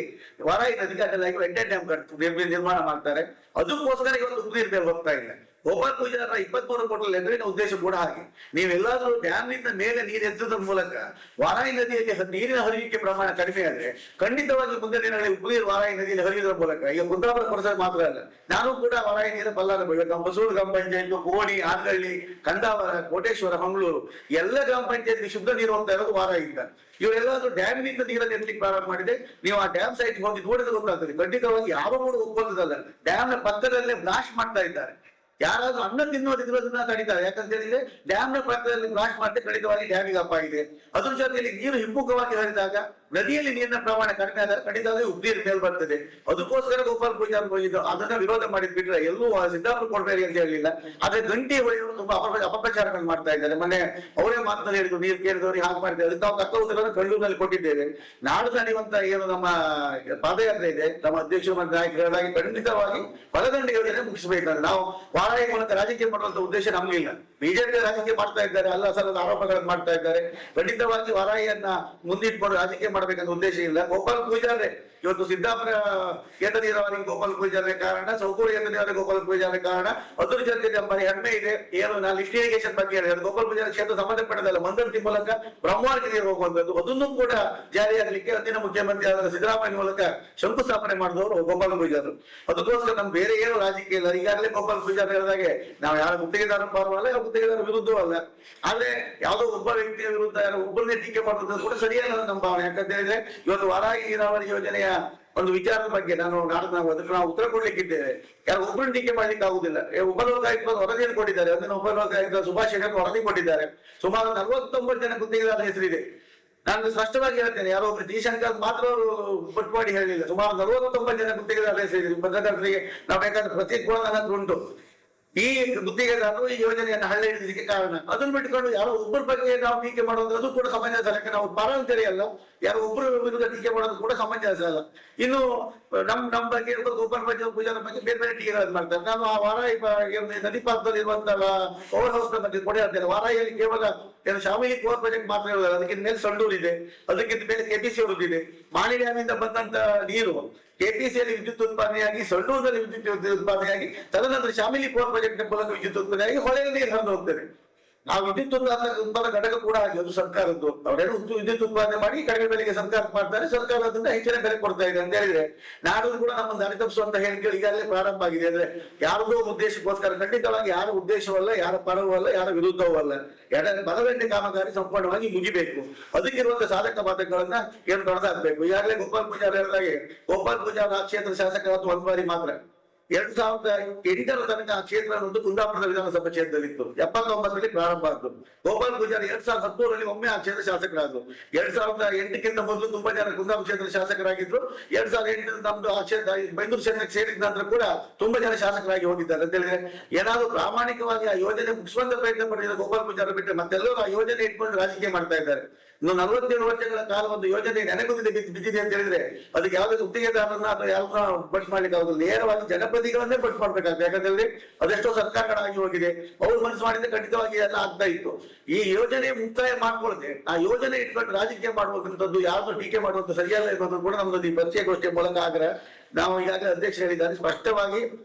ವರಾಯಿ ನದಿಗೆ ಅಡ್ಡಲಾಗಿ ವೆಂಟೇಜ್ ಡ್ಯಾಮ್ ನಿರ್ಮಾಣ ಮಾಡ್ತಾರೆ. ಅದಕ್ಕೋಸ್ಕರ ಇವತ್ತು ಉಪ್ಪು ನೀರು ಮೇಲೆ ಹೋಗ್ತಾ ಇಲ್ಲ. ಗೋಪಾಲ್ ಪೂಜಾರ 23 ಕೋಟಿ ಲೆಟರಿನ ಉದ್ದೇಶ ಕೂಡ ಹಾಗೆ. ನೀವೆಲ್ಲಾದ್ರೂ ಡ್ಯಾಮ್ ನಿಂದ ಮೇಲೆ ನೀರು ಎತ್ತುವುದರ ಮೂಲಕ ವರಾಯಿ ನದಿಯಲ್ಲಿ ನೀರಿನ ಹರಿವಿಕೆ ಪ್ರಮಾಣ ಕಡಿಮೆ ಆದ್ರೆ ಖಂಡಿತವಾಗಿ ಮುಂದಿನ ದಿನಗಳಲ್ಲಿ ಉಪ್ಪು ನೀರು ವರಾಯಿ ನದಿಯಲ್ಲಿ ಹರಿಯುವುದರ ಮೂಲಕ ಈಗ ಕುಂದಾಪುರ ಪುರಸಭೆ ಮಾತ್ರ ಅಲ್ಲ, ನಾನು ಕೂಡ ವರಾಯಿ ನೀರು ಬಲ್ಲಾರ ಹೊಸೂರು ಗ್ರಾಮ ಪಂಚಾಯತ್, ಗೋಣಿ, ಆನಗಳ್ಳಿ, ಕಂದಾವರ, ಕೋಟೇಶ್ವರ, ಮಂಗಳೂರು ಎಲ್ಲ ಗ್ರಾಮ ಪಂಚಾಯತ್ಗೆ ಶುದ್ಧ ನೀರು ಹೋಗ್ತಾ ಇರೋದು ವರಾಯಿಯಿಂದ. ಇವರೆಲ್ಲಾದ್ರೂ ಡ್ಯಾಮ್ ನಿಂದ ನೀರನ್ನು ಎತ್ತಲಿಕ್ಕೆ ಪ್ರಾರಂಭ ಮಾಡಿದ್ರೆ ನೀವು ಆ ಡ್ಯಾಮ್ ಸೈಟ್ ಹೋಗಿ ನೋಡಿದ್ರೆ ಗೊತ್ತಾಗ್ತದೆ. ಖಂಡಿತವಾಗಿ ಯಾವ ಮೂರು ಒಪ್ಪೋದಲ್ಲ, ಡ್ಯಾಮ್ ನ ಪಕ್ಕದಲ್ಲೇ ಬ್ಲಾಸ್ಟ್ ಮಾಡ್ತಾ ಇದ್ದಾರೆ. ಯಾರಾದ್ರೂ ಅನ್ನ ತಿನ್ನೋದಿರೋದನ್ನ ತಡೀತಾರೆ. ಯಾಕಂತ ಹೇಳಿದ್ರೆ ಡ್ಯಾಮ್ ನ ಪಕ್ಕದಲ್ಲಿ ಬ್ಲಾಸ್ಟ್ ಮಾಡಿದ್ರೆ ಖಂಡಿತವಾಗಿ ಡ್ಯಾಮಿಗೆ ಅಪಾಯ ಇದೆ. ಅದ್ರ ಜೊತೆಯಲ್ಲಿ ನೀರು ಹಿಮ್ಮುಖವಾಗಿ ಹರಿದಾಗ ನದಿಯಲ್ಲಿ ನೀರಿನ ಪ್ರಮಾಣ ಕಡಿಮೆ ಆದಾಗ ಖಂಡಿತವಾಗಿ ಉಪ್ಪು ನೀರು ಮೇಲ್ ಬರ್ತದೆ. ಅದಕ್ಕೋಸ್ಕರ ಗೋಪಾಲ್ ಪೂಜಾರ್ ಹೋಗಿದ್ದು ಅದನ್ನ ವಿರೋಧ ಮಾಡಿದ್ ಬಿಟ್ರೆ ಎಲ್ಲೂ ಸಿದ್ದಾಪುರ ಕೊಡ್ಬೇಡಿ ಅಂತ ಹೇಳಿಲ್ಲ. ಆದ್ರೆ ಗಂಟಿ ಹೊಳೆಯವರು ತುಂಬಾ ಅಪಪ್ರಚಾರಗಳು ಮಾಡ್ತಾ ಇದ್ದಾರೆ. ಮೊನ್ನೆ ಅವರೇ ಮಾತನಾಡಿ ಹೇಳಿದ್ರು, ನೀರು ಕೇಳಿದವ್ರಿಗೆ ಹಾಗೆ ಮಾಡಿದ್ದಾರೆ. ಅದಕ್ಕೆ ನಾವು ತಕ್ಕ ಉತ್ತರವನ್ನು ಕಳ್ಳೂರಿನಲ್ಲಿ ಕೊಟ್ಟಿದ್ದೇವೆ. ನಾಡು ನಡೆಯುವಂತ ಏನು ನಮ್ಮ ಪಾದಯಾತ್ರೆ ಇದೆ, ನಮ್ಮ ಅಧ್ಯಕ್ಷರು ಮತ್ತು ನಾಯಕರಾಗಿ ಖಂಡಿತವಾಗಿ ಬಲದಂಡೆ ಯೋಜನೆ ಮುಗಿಸಬೇಕಂದ್ರೆ ನಾವು ವಾರಾಯಿ ಮೂಲಕ ರಾಜಕೀಯ ಮಾಡುವಂತ ಉದ್ದೇಶ ನಮಗಿಲ್ಲ. ಬಿಜೆಪಿ ರಾಜಕೀಯ ಮಾಡ್ತಾ ಇದ್ದಾರೆ, ಅಲ್ಲ ಸಲ್ಲದ ಆರೋಪಗಳನ್ನು ಮಾಡ್ತಾ ಇದ್ದಾರೆ. ಖಂಡಿತವಾಗಿ ವಾರಾಯಿಯನ್ನ ಮುಂದಿಟ್ಕೊಂಡು ರಾಜಕೀಯ ಮಾಡ್ಬೇಕಂತ ಉದ್ದೇಶ ಇಲ್ಲ. ಗೋಪಾಲ್ ಪೂಜಾರೆ ಇವತ್ತು ಸಿದ್ದಾಪುರ ಏತ ನೀರಾವರಿಗೆ ಗೋಪಾಲ್ ಪೂಜಾರೆ ಕಾರಣ, ಸೌಕೂರು ಏತ ನೀರಾವರಿ ಗೋಪಾಲ್ ಪೂಜಾರೆ ಕಾರಣ. ಅದ್ರ ಜೊತೆ ನಮ್ಮಲ್ಲಿ ಹೆಮ್ಮೆ ಇದೆ. ಏನು ನಾನು ಲಿಫ್ಟ್ ಇರಿಗೇಷನ್ ಬಗ್ಗೆ ಹೇಳಿದ್ರೆ ಗೋಪಾಲ್ ಪೂಜಾರಿ ಕ್ಷೇತ್ರ ಸಂಬಂಧಪಟ್ಟದಲ್ಲ, ಮಂದರ್ತಿ ಮೂಲಕ ಬ್ರಹ್ಮಾವರಕ್ಕೆ ನೀರು ಹೋಗುವಂತದ್ದು, ಅದನ್ನು ಕೂಡ ಜಾರಿಯಾಗಲಿಕ್ಕೆ ಅಂದಿನ ಮುಖ್ಯಮಂತ್ರಿ ಆದ ಸಿದ್ದರಾಮಯ್ಯ ಮೂಲಕ ಶಂಕುಸ್ಥಾಪನೆ ಮಾಡಿದವರು ಗೋಪಾಲ್ ಪೂಜಾರು. ಅದಕ್ಕೋಸ್ಕರ ನಮ್ ಬೇರೆ ಏನು ರಾಜಕೀಯ ಇಲ್ಲ. ಈಗಾಗಲೇ ಗೋಪಾಲ್ ಪೂಜಾರಿ ಹೇಳಿದಾಗೆ ನಾವು ಯಾರ ಗುತ್ತಿಗೆದಾರ ಪರವಲ್ಲ, ಯಾವ ಗುತ್ತಿಗೆದಾರ ವಿರುದ್ಧವೂ ಅಲ್ಲ. ಆದ್ರೆ ಯಾವುದೋ ಒಬ್ಬ ವ್ಯಕ್ತಿಯ ವಿರುದ್ಧ ಯಾರೋ ಒಬ್ಬರನ್ನೇ ಟೀಕೆ ಮಾಡುವುದು ಕೂಡ ಸರಿಯಲ್ಲ ನಮ್ಮ ಭಾವನೆ. ಯಾಕಂತ ಹೇಳಿದ್ರೆ ಇವತ್ತು ವಾರಾಹಿ ನೀರಾವರಿ ಯೋಜನೆಯ ಒಂದು ವಿಚಾರದ ಬಗ್ಗೆ ಅದಕ್ಕೆ ನಾವು ಉತ್ತರ ಕೊಡ್ಲಿಕ್ಕಿದ್ದೇವೆ. ಯಾರು ಒಬ್ಬರನ್ನ ಟೀಕೆ ಮಾಡ್ಲಿಕ್ಕೆ ಆಗುದಿಲ್ಲ. ಉಪಲೋಕಾಯುಕ್ತ ವರದಿಯನ್ನು ಕೊಟ್ಟಿದ್ದಾರೆ, ಅದನ್ನು ಉಪಲೋಕಾಯುಕ್ತ ಸುಭಾಷ್ ವರದಿ ಕೊಟ್ಟಿದ್ದಾರೆ. ಸುಮಾರು 49 ಜನ ಗುತ್ತಿಗೆದಾರರ ಹೆಸರಿದೆ. ನಾನು ಸ್ಪಷ್ಟವಾಗಿ ಹೇಳ್ತೇನೆ, ಯಾರೋ ಒಬ್ರು ತೀಶಂಕರ್ ಮಾತ್ರ ಅವರು ಪಟ್ಟು ಮಾಡಿ ಹೇಳಿಲ್ಲ. ಸುಮಾರು 49 ಜನ ಗುತ್ತಿಗೆದಾರರ ಹೆಸರಿದೆ. ಪತ್ರಕರ್ತರಿಗೆ ನಾವು ಬೇಕಾದ್ರೆ ಪ್ರತಿ ಕೂಡ ನನ್ನ ಹತ್ರ ಉಂಟು. ಈ ಗುತ್ತಿಗೆದಾರರು ಈ ಯೋಜನೆಯನ್ನು ಹಳ್ಳ ಹಿಡಿದಕ್ಕೆ ಕಾರಣ. ಅದನ್ನು ಬಿಟ್ಟುಕೊಂಡು ಯಾರೋ ಒಬ್ಬರ ಬಗ್ಗೆ ನಾವು ಟೀಕೆ ಮಾಡೋದು ಅದು ಕೂಡ ಸಮಂಜಸ ಅಲ್ಲ. ನಾವು ಪಾರಂತರಿ ಅಲ್ಲ, ಯಾರೋ ಒಬ್ಬರ ವಿರುದ್ಧ ಟೀಕೆ ಮಾಡೋದು ಕೂಡ ಸಮಂಜಸ ಅಲ್ಲ. ಇನ್ನು ನಮ್ ಬಗ್ಗೆ ಗೋಪಾಲ್ ಪೂಜಾರ ಬಗ್ಗೆ ಬೇರೆ ಬೇರೆ ಟೀಕೆಗಳನ್ನು ಮಾಡ್ತಾರೆ. ನಾನು ಆ ವಾರಾಯಿ ನದಿ ಪಾತ್ರದಲ್ಲಿ ಇರುವಂತಹ ಪವರ್ ಹೌಸ್ ಬಗ್ಗೆ ಕೊಡೆ ಹೇಳ್ತೇನೆ. ವಾರಾಯಿಯಲ್ಲಿ ಕೇವಲ ಏನು ಶಾಮಿಲಿ ಪವರ್ ಪ್ರಾಜೆಕ್ಟ್ ಮಾತ್ರ ಇರೋದಲ್ಲ, ಅದಕ್ಕಿಂತ ಮೇಲೆ ಸಂಡೂರು ಇದೆ, ಅದಕ್ಕಿಂತ ಮೇಲೆ ಕೆಪಿಸಿ ಇದೆ. ಮಾಣಿ ಡ್ಯಾಮಿಂದ ಬಂದಂತ ನೀರು ಕೆಪಿಸಿಯಲ್ಲಿ ವಿದ್ಯುತ್ ಉತ್ಪಾದನೆಯಾಗಿ, ಸಂಡೂರಿನಲ್ಲಿ ವಿದ್ಯುತ್ ಉತ್ಪಾದನೆಯಾಗಿ, ತದನಂತರ ಶಾಮಿಲಿ ಪವರ್ ಪ್ರಾಜೆಕ್ಟ್ ಮೂಲಕ ವಿದ್ಯುತ್ ಉತ್ಪಾದನೆಯಾಗಿ ಹೊಳೆಯಲ್ಲಿ ನೀರು ಹರಿದು ಹೋಗ್ತದೆ. ಆ ವಿದ್ಯುತ್ ಉತ್ಪಾದನಾ ಘಟಕ ಕೂಡ ಹಾಗೆ, ಅದು ಸರ್ಕಾರದ್ದು. ಅವರೇನು ವಿದ್ಯುತ್ ಉತ್ಪಾದನೆ ಮಾಡಿ ಕಡಿಮೆ ಬೆಲೆಗೆ ಸರ್ಕಾರ ಮಾಡ್ತಾರೆ, ಸರ್ಕಾರ ಅದರಿಂದ ಹೆಚ್ಚಿನ ಬೆಲೆ ಕೊಡ್ತಾ ಇದೆ ಅಂತ ಹೇಳಿದ್ರೆ ನಾಡು ಕೂಡ ನಮ್ಮನ್ನು ದಾರಿ ತಪ್ಪಿಸುವಂತ ಹೇಳಿಕೆಗಳು ಈಗಾಗಲೇ ಪ್ರಾರಂಭ ಆಗಿದೆ. ಅಂದ್ರೆ ಯಾರದೋ ಉದ್ದೇಶಕ್ಕೋಸ್ಕರ, ಖಂಡಿತವಾಗಿ ಯಾರ ಉದ್ದೇಶವಲ್ಲ, ಯಾರ ಪರವೂ ಅಲ್ಲ, ಯಾರ ವಿರುದ್ಧವೂ ಅಲ್ಲ. ಬಲಗಂಟೆ ಕಾಮಗಾರಿ ಸಂಪೂರ್ಣವಾಗಿ ಮುಗಿಬೇಕು. ಅದಕ್ಕಿರುವಂತಹ ಸಾಧಕ ಬಾಧಕಗಳನ್ನ ಏನು ತೊಡೆದಾಕ್ಬೇಕು. ಈಗಾಗಲೇ ಗೋಪಾಲ್ ಪೂಜಾರಿ ಹೇಳಿದಾಗೆ ಗೋಪಾಲ್ ಪೂಜಾರಿ ಆ ಕ್ಷೇತ್ರ ಶಾಸಕರಾದ ಒಂದು ಬಾರಿ ಮಾತ್ರ 2008ರ ತನಕ ಆ ಕ್ಷೇತ್ರ ಒಂದು ಕುಂದಾಪುರದ ವಿಧಾನಸಭಾ ಕ್ಷೇತ್ರದಲ್ಲಿತ್ತು. 79ರಲ್ಲಿ ಪ್ರಾರಂಭ ಆದ್ದು. ಗೋಪಾಲ್ ಪೂಜಾರಿ 2010ರಲ್ಲಿ ಒಮ್ಮೆ ಆ ಕ್ಷೇತ್ರ ಶಾಸಕರಾದ್ರು. 2008ಕ್ಕಿಂತ ಮೊದಲು ತುಂಬಾ ಜನ ಕುಂದಾಪುರ ಕ್ಷೇತ್ರ ಶಾಸಕರಾಗಿದ್ರು. 2008 ನಮ್ದು ಆ ಕ್ಷೇತ್ರ ಬೈಂದೂರು ಕ್ಷೇತ್ರಕ್ಕೆ ಸೇರಿದ ನಂತರ ಕೂಡ ತುಂಬಾ ಜನ ಶಾಸಕರಾಗಿ ಹೋಗಿದ್ದಾರೆ. ಅಂತ ಹೇಳಿದ್ರೆ ಏನಾದ್ರು ಪ್ರಾಮಾಣಿಕವಾಗಿ ಆ ಯೋಜನೆ ಮುಗಿಸುವಂತ ಪ್ರಯತ್ನ ಪಟ್ಟಿದ ಗೋಪಾಲ್ ಪೂಜಾರಿ ಬಿಟ್ಟರೆ ಮತ್ತೆಲ್ಲರೂ ಆ ಯೋಜನೆ ಇಟ್ಕೊಂಡು ರಾಜಕೀಯ ಮಾಡ್ತಾ ಇದ್ದಾರೆ. ಇನ್ನು 47 ವರ್ಷಗಳ ಕಾಲ ಒಂದು ಯೋಜನೆ ನೆನೆಗುದಿದೆ ಬಿದ್ದಿದೆ ಅಂತ ಹೇಳಿದ್ರೆ ಅದಕ್ಕೆ ಯಾವುದೇ ಗುತ್ತಿಗೆದಾರರನ್ನ ಅಥವಾ ಯಾರನ್ನ ಬಟ್ ಮಾಡ್ಲಿಕ್ಕೆ ಆಗುದಿಲ್ಲ. ನೇರವಾಗಿ ಜನಪ್ರತಿಗಳನ್ನೇ ಬಟ್ ಮಾಡ್ಬೇಕಾಗ್ತದೆ. ಯಾಕಂದ್ರೆ ಅದೆಷ್ಟೋ ಸರ್ಕಾರಗಳಾಗಿ ಹೋಗಿದೆ. ಅವ್ರು ಮನಸ್ಸು ಮಾಡಿದ್ರೆ ಖಂಡಿತವಾಗಿ ಎಲ್ಲ ಆಗ್ತಾ ಇತ್ತು. ಈ ಯೋಜನೆ ಮುಕ್ತಾಯ ಮಾಡ್ಕೊಳ್ಳದೆ ಆ ಯೋಜನೆ ಇಟ್ಕೊಂಡು ರಾಜಕೀಯ ಮಾಡುವಂತದ್ದು ಯಾರು ಟೀಕೆ ಮಾಡುವಂತ ಸರಿಯಲ್ಲ ಎನ್ನುವುದು ಕೂಡ ನಮ್ದು ಈ ಪರಿಚಯಗೋಷ್ಠಿಯ ಮೂಲಕ ಆಗ್ರಹ. ನಾವು ಈಗಾಗಲೇ ಅಧ್ಯಕ್ಷ ಹೇಳಿದ್ದಾರೆ, ಸ್ಪಷ್ಟವಾಗಿ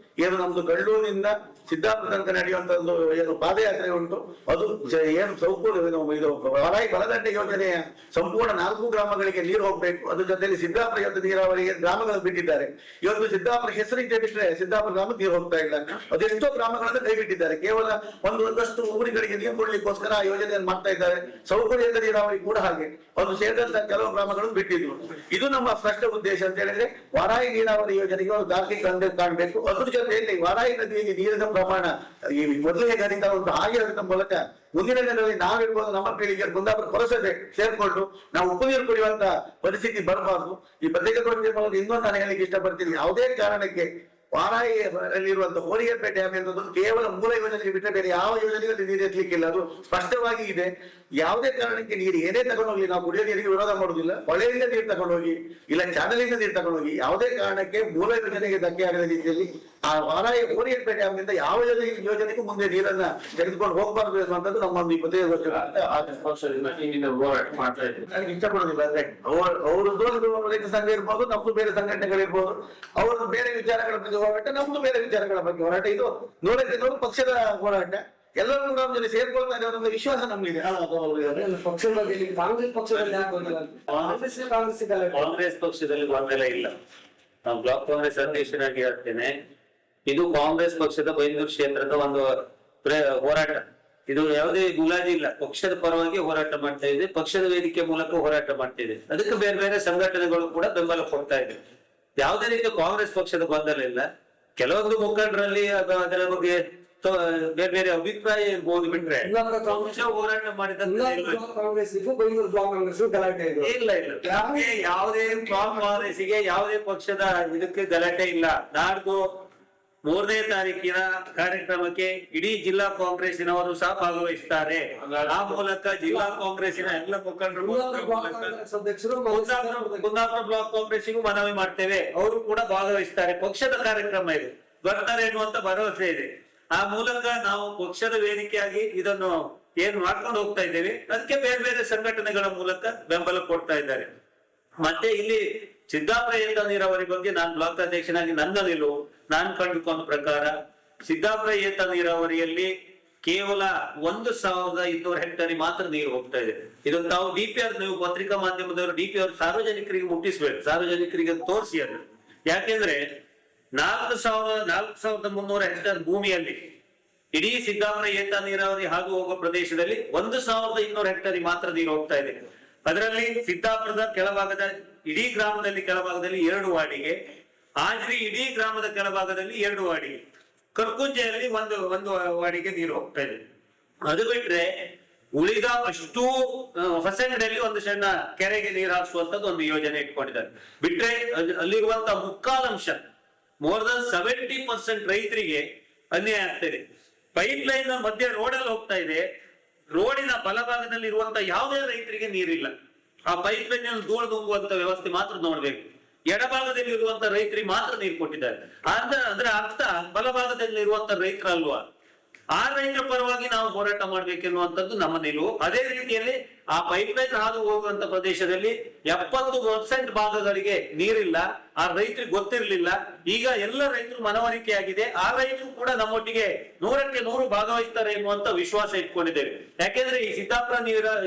ಏನು ನಮ್ದು ಕಳ್ಳೂರಿನಿಂದ ಸಿದ್ದಾಪುರ ತನಕ ನಡೆಯುವಂತ ಒಂದು ಏನು ಪಾದಯಾತ್ರೆ ಉಂಟು, ಅದು ಏನು ಸೌಕೂರು ಇದು ವಾರಾಹಿ ಬಲದಂಡೆ ಯೋಜನೆಯ ಸಂಪೂರ್ಣ 4 ಗ್ರಾಮಗಳಿಗೆ ನೀರು ಹೋಗ್ಬೇಕು. ಅದ್ರ ಜೊತೆಯಲ್ಲಿ ಸಿದ್ದಾಪುರ ಇವತ್ತು ನೀರಾವರಿಗೆ ಗ್ರಾಮಗಳನ್ನು ಬಿಟ್ಟಿದ್ದಾರೆ. ಇವತ್ತು ಸಿದ್ದಾಪುರ ಹೆಸರಿಗೆ ಬಿಟ್ಟರೆ ಸಿದ್ದಾಪುರ ಗ್ರಾಮಕ್ಕೆ ನೀರು ಹೋಗ್ತಾ ಇಲ್ಲ. ಅದೆಷ್ಟೋ ಗ್ರಾಮಗಳನ್ನು ಕೈ ಬಿಟ್ಟಿದ್ದಾರೆ. ಕೇವಲ ಒಂದಷ್ಟು ಊರುಗಳಿಗೆ ನೀರು ಕೊಡ್ಲಿಕ್ಕೋಸ್ಕರ ಆ ಯೋಜನೆಯನ್ನು ಮಾಡ್ತಾ ಇದ್ದಾರೆ. ಸೌಕರ್ಯದ ನೀರಾವರಿ ಕೂಡ ಹಾಗೆ ಒಂದು ಸೇರಿದಂತ ಕೆಲವು ಗ್ರಾಮಗಳನ್ನು ಬಿಟ್ಟಿದ್ರು. ಇದು ನಮ್ಮ ಸ್ಪಷ್ಟ ಉದ್ದೇಶ ಅಂತ ಹೇಳಿದ್ರೆ ವಾರಾಹಿ ನೀರಾವರಿ ಯೋಜನೆಗೆ ಒಂದು ತಾರ್ಕಿಕ ಅಂತ್ಯ ಕಾಣಬೇಕು. ಅದ್ರ ಜೊತೆಯಲ್ಲಿ ವಾರಾಹಿ ನದಿಯಲ್ಲಿ ನೀರಿನ ಪ್ರಮಾಣ ಈ ಮೊದಲೇ ಹರಿತಾ ಒಂದು ಹಾಗೆ ಹರಿದ ಮೂಲಕ ಮುಂದಿನ ದಿನದಲ್ಲಿ ನಾವಿರ್ಬೋದು, ನಮ್ಮ ಪೀಳಿಗೆ ಕುಂದಾಪುರ ಪುರಸಭೆ ಸೇರ್ಕೊಂಡು ನಾವು ಉಪ್ಪು ನೀರು ಕುಡಿಯುವಂತ ಪರಿಸ್ಥಿತಿ ಬರಬಾರ್ದು. ಈ ಪತ್ರಿಕಾಗೋಷ್ಠಿಯ ಮೂಲಕ ಇನ್ನೊಂದು ನಾನು ಹೇಳಿಕ್ಕೆ ಇಷ್ಟಪಡ್ತೀನಿ, ಯಾವುದೇ ಕಾರಣಕ್ಕೆ ವಾರಾಹಿಯಲ್ಲಿರುವಂತಹ ಹೋರಿಗೆಪೇಟೆ ಡ್ಯಾಮ್ ಎನ್ನುವುದು ಕೇವಲ ಮೂಲ ಯೋಜನೆಗೆ ಬಿಟ್ಟರೆ ಬೇರೆ ಯಾವ ಯೋಜನೆಯಲ್ಲಿ ನೀರು ಎತ್ತಲಿಕ್ಕಿಲ್ಲ. ಅದು ಸ್ಪಷ್ಟವಾಗಿ ಇದೆ. ಯಾವುದೇ ಕಾರಣಕ್ಕೆ ನೀರು ಏನೇ ತಗೊಂಡೋಗ್ಲಿ, ನಾವು ಕುಡಿಯೋ ನೀರಿಗೆ ವಿರೋಧ ಮಾಡುವುದಿಲ್ಲ. ಹೊಳೆಯಿಂದ ನೀರು ತಗೊಂಡೋಗಿ ಇಲ್ಲ ಚಾನಲಿಂದ ನೀರು ತಗೊಂಡೋಗಿ ಯಾವುದೇ ಕಾರಣಕ್ಕೆ ಮೂಲ ಯೋಜನೆಗೆ ಧಕ್ಕೆ ಆಗದ ರೀತಿಯಲ್ಲಿ ಆ ವಾರಾಹಿ ಹೋರಿಗೆಪೇಟೆ ಡ್ಯಾಮ್ನಿಂದ ಯಾವ ಯೋಜನೆಗೂ ಮುಂದೆ ನೀರನ್ನ ತೆಗೆದುಕೊಂಡು ಹೋಗಬಾರ್ದು ಎನ್ನುವಂಥದ್ದು ನಮ್ಮ ಒಂದು ನನಗೆ ಇಷ್ಟಪಡೋದಿಲ್ಲ. ಅಂದ್ರೆ ಅವ್ರದ್ದು ರೈತ ಸಂಘ ಇರ್ಬೋದು, ನಮ್ದು ಬೇರೆ ಸಂಘಟನೆಗಳಿರ್ಬೋದು, ಅವ್ರದ್ದು ಬೇರೆ ವಿಚಾರಗಳ ಬಗ್ಗೆ ಹೋರಾಟ, ನಮ್ದು ಬೇರೆ ವಿಚಾರಗಳ ಬಗ್ಗೆ ಹೋರಾಟ. ಇದು 100% ಪಕ್ಷದ ಹೋರಾಟ. ಎಲ್ಲರೂ ನಮ್ಮ ಜೊತೆ ಸೇರ್ಕೊಳ್ತಾ ಇರೋ ಒಂದು ವಿಶ್ವಾಸ ನಮ್ಗಿದೆ. ಪಕ್ಷದ ಬಗ್ಗೆ ಕಾಂಗ್ರೆಸ್ ಪಕ್ಷದಲ್ಲಿ ಕಾಂಗ್ರೆಸ್ ಪಕ್ಷದಲ್ಲಿ ಗೊಂದಲ ಇಲ್ಲ. ನಾವು ಬ್ಲಾಕ್ ಕಾಂಗ್ರೆಸ್ ಅಧ್ಯಕ್ಷರಾಗಿ ಹೇಳ್ತೇನೆ, ಇದು ಕಾಂಗ್ರೆಸ್ ಪಕ್ಷದ ಬೈಂದೂರು ಕ್ಷೇತ್ರದ ಒಂದು ಹೋರಾಟ. ಇದು ಯಾವುದೇ ಗುಲಾಜಿ ಇಲ್ಲ. ಪಕ್ಷದ ಪರವಾಗಿ ಹೋರಾಟ ಮಾಡ್ತಾ ಇದೆ, ಪಕ್ಷದ ವೇದಿಕೆ ಮೂಲಕ ಹೋರಾಟ ಮಾಡ್ತಾ ಇದೆ. ಅದಕ್ಕೆ ಬೇರೆ ಬೇರೆ ಸಂಘಟನೆಗಳು ಕೂಡ ಬೆಂಬಲ ಕೊಡ್ತಾ ಇದೆ. ಯಾವುದೇ ರೀತಿಯ ಕಾಂಗ್ರೆಸ್ ಪಕ್ಷದ ಗೊಂದಲ ಇಲ್ಲ. ಕೆಲವೊಂದು ಮುಖಂಡರಲ್ಲಿ ಅದರ ಬಗ್ಗೆ ಬೇರೆ ಬೇರೆ ಅಭಿಪ್ರಾಯ ಇರ್ಬೋದು ಬಿಟ್ರೆ ಹೋರಾಟ ಮಾಡಿದಂತ ಇಲ್ಲ ಯಾವುದೇ ಕಾಂಗ್ರೆಸ್ಸಿಗೆ ಯಾವುದೇ ಪಕ್ಷದ ಇದಕ್ಕೆ ಗಲಾಟೆ ಇಲ್ಲ. ನಾಡ್ದು 3ನೇ ತಾರೀಕಿನ ಕಾರ್ಯಕ್ರಮಕ್ಕೆ ಇಡೀ ಜಿಲ್ಲಾ ಕಾಂಗ್ರೆಸ್ಸಿನವರು ಸಹ ಭಾಗವಹಿಸುತ್ತಾರೆ. ಆ ಮೂಲಕ ಜಿಲ್ಲಾ ಕಾಂಗ್ರೆಸ್ಸಿನ ಎಲ್ಲ ಮುಖಂಡರು ಕುಂದಾಪುರ ಬ್ಲಾಕ್ ಕಾಂಗ್ರೆಸ್ಸಿಗೂ ಮನವಿ ಮಾಡ್ತೇವೆ, ಅವರು ಕೂಡ ಭಾಗವಹಿಸ್ತಾರೆ. ಪಕ್ಷದ ಕಾರ್ಯಕ್ರಮ ಇದು, ಬರ್ತಾರೆ ಎನ್ನುವಂತ ಭರವಸೆ ಇದೆ. ಆ ಮೂಲಕ ನಾವು ಪಕ್ಷದ ವೇದಿಕೆಯಾಗಿ ಇದನ್ನು ಏನ್ ಮಾಡ್ಕೊಂಡು ಹೋಗ್ತಾ ಇದ್ದೇವೆ. ಅದಕ್ಕೆ ಬೇರೆ ಬೇರೆ ಸಂಘಟನೆಗಳ ಮೂಲಕ ಬೆಂಬಲ ಕೊಡ್ತಾ ಇದ್ದಾರೆ. ಮತ್ತೆ ಇಲ್ಲಿ ಸಿದ್ದಾಪುರ ಏತ ನೀರಾವರಿ ಬಗ್ಗೆ ನಾನು ಬ್ಲಾಕ್ ಅಧ್ಯಕ್ಷನಾಗಿ ನನ್ನ ನಿಲುವು, ನಾನು ಕಂಡುಕೊಂಡ ಪ್ರಕಾರ ಸಿದ್ದಾಪುರ ಏತ ನೀರಾವರಿಯಲ್ಲಿ ಕೇವಲ 1200 ಹೆಕ್ಟೇರ್ ಮಾತ್ರ ನೀರು ಹೋಗ್ತಾ ಇದೆ. ಇದನ್ನು ತಾವು DPR, ನೀವು ಪತ್ರಿಕಾ ಮಾಧ್ಯಮದವರು DPR ಸಾರ್ವಜನಿಕರಿಗೆ ಮುಟ್ಟಿಸ್ಬೇಕು, ಸಾರ್ವಜನಿಕರಿಗೆ ತೋರಿಸಿ ಅದು. ಯಾಕೆಂದ್ರೆ 4300 ಹೆಕ್ಟೇರ್ ಭೂಮಿಯಲ್ಲಿ ಇಡೀ ಸಿದ್ದಾಪುರ ಏತ ನೀರಾವರಿ ಹಾಗೂ ಹೋಗುವ ಪ್ರದೇಶದಲ್ಲಿ 1200 ಹೆಕ್ಟೇರ್ ಮಾತ್ರ ನೀರು ಹೋಗ್ತಾ ಇದೆ. ಅದರಲ್ಲಿ ಸಿದ್ದಾಪುರದ ಕೆಳಭಾಗದ ಇಡೀ ಗ್ರಾಮದಲ್ಲಿ ಕೆಳಭಾಗದಲ್ಲಿ 2 ವಾರ್ಡಿಗೆ, ಆಜ್ರಿ ಇಡೀ ಗ್ರಾಮದ ಕೆಳಭಾಗದಲ್ಲಿ 2 ವಾರ್ಡಿಗೆ, ಕರ್ಕುಂಜೆಯಲ್ಲಿ ಒಂದು ವಾರ್ಡಿಗೆ ನೀರು ಹೋಗ್ತಾ ಇದೆ. ಅದು ಬಿಟ್ರೆ ಉಳಿದ ಅಷ್ಟು ಹೊಸಂಗಡಿಯಲ್ಲಿ ಒಂದು ಸಣ್ಣ ಕೆರೆಗೆ ನೀರು ಹಾರಿಸುವಂತದ್ದು ಒಂದು ಯೋಜನೆ ಇಟ್ಕೊಂಡಿದ್ದಾರೆ. ಬಿಟ್ರೆ ಅಲ್ಲಿರುವಂತ ಮುಕ್ಕಾಲಂಶ ಮೋರ್ ದನ್ 70% ರೈತರಿಗೆ ಅನ್ಯಾಯ ಆಗ್ತಿದೆ. ಪೈಪ್ ಲೈನ್ ಮಧ್ಯೆ ರೋಡಲ್ಲಿ ಹೋಗ್ತಾ ಇದೆ, ರೋಡಿನ ಬಲಭಾಗದಲ್ಲಿ ಇರುವಂತ ಯಾವುದೇ ರೈತರಿಗೆ ನೀರಿಲ್ಲ. ಆ ಪೈಪ್ ಲೈನ್ ಧೂಳು ನುಂಗುವಂತ ವ್ಯವಸ್ಥೆ ಮಾತ್ರ ನೋಡ್ಬೇಕು. ಎಡಭಾಗದಲ್ಲಿ ಇರುವಂತ ರೈತರಿಗೆ ಮಾತ್ರ ನೀರು ಕೊಟ್ಟಿದ್ದಾರೆ. ಅಂದ್ರೆ ಅರ್ಥ ಬಲಭಾಗದಲ್ಲಿ ಇರುವಂತ ರೈತರಲ್ವಾ, ಆ ರೈತರ ಪರವಾಗಿ ನಾವು ಹೋರಾಟ ಮಾಡ್ಬೇಕೆನ್ನುವಂಥದ್ದು ನಮ್ಮ ನಿಲುವು. ಅದೇ ರೀತಿಯಲ್ಲಿ ಆ ಪೈಪ್ ಲೈನ್ ಹಾದು ಹೋಗುವಂತ ಪ್ರದೇಶದಲ್ಲಿ 70% ಭಾಗಗಳಿಗೆ ನೀರಿಲ್ಲ, ಆ ರೈತರಿಗೆ ಗೊತ್ತಿರ್ಲಿಲ್ಲ. ಈಗ ಎಲ್ಲ ರೈತರು ಮನವರಿಕೆ ಆಗಿದೆ, ಆ ರೈತರು ಕೂಡ ನಮ್ಮೊಟ್ಟಿಗೆ 100ಕ್ಕೆ 100 ಭಾಗವಹಿಸ್ತಾರೆ ಎನ್ನುವಂತ ವಿಶ್ವಾಸ ಇಟ್ಕೊಂಡಿದ್ದೇವೆ. ಯಾಕೆಂದ್ರೆ ಈ ಸಿದ್ದಾಪುರ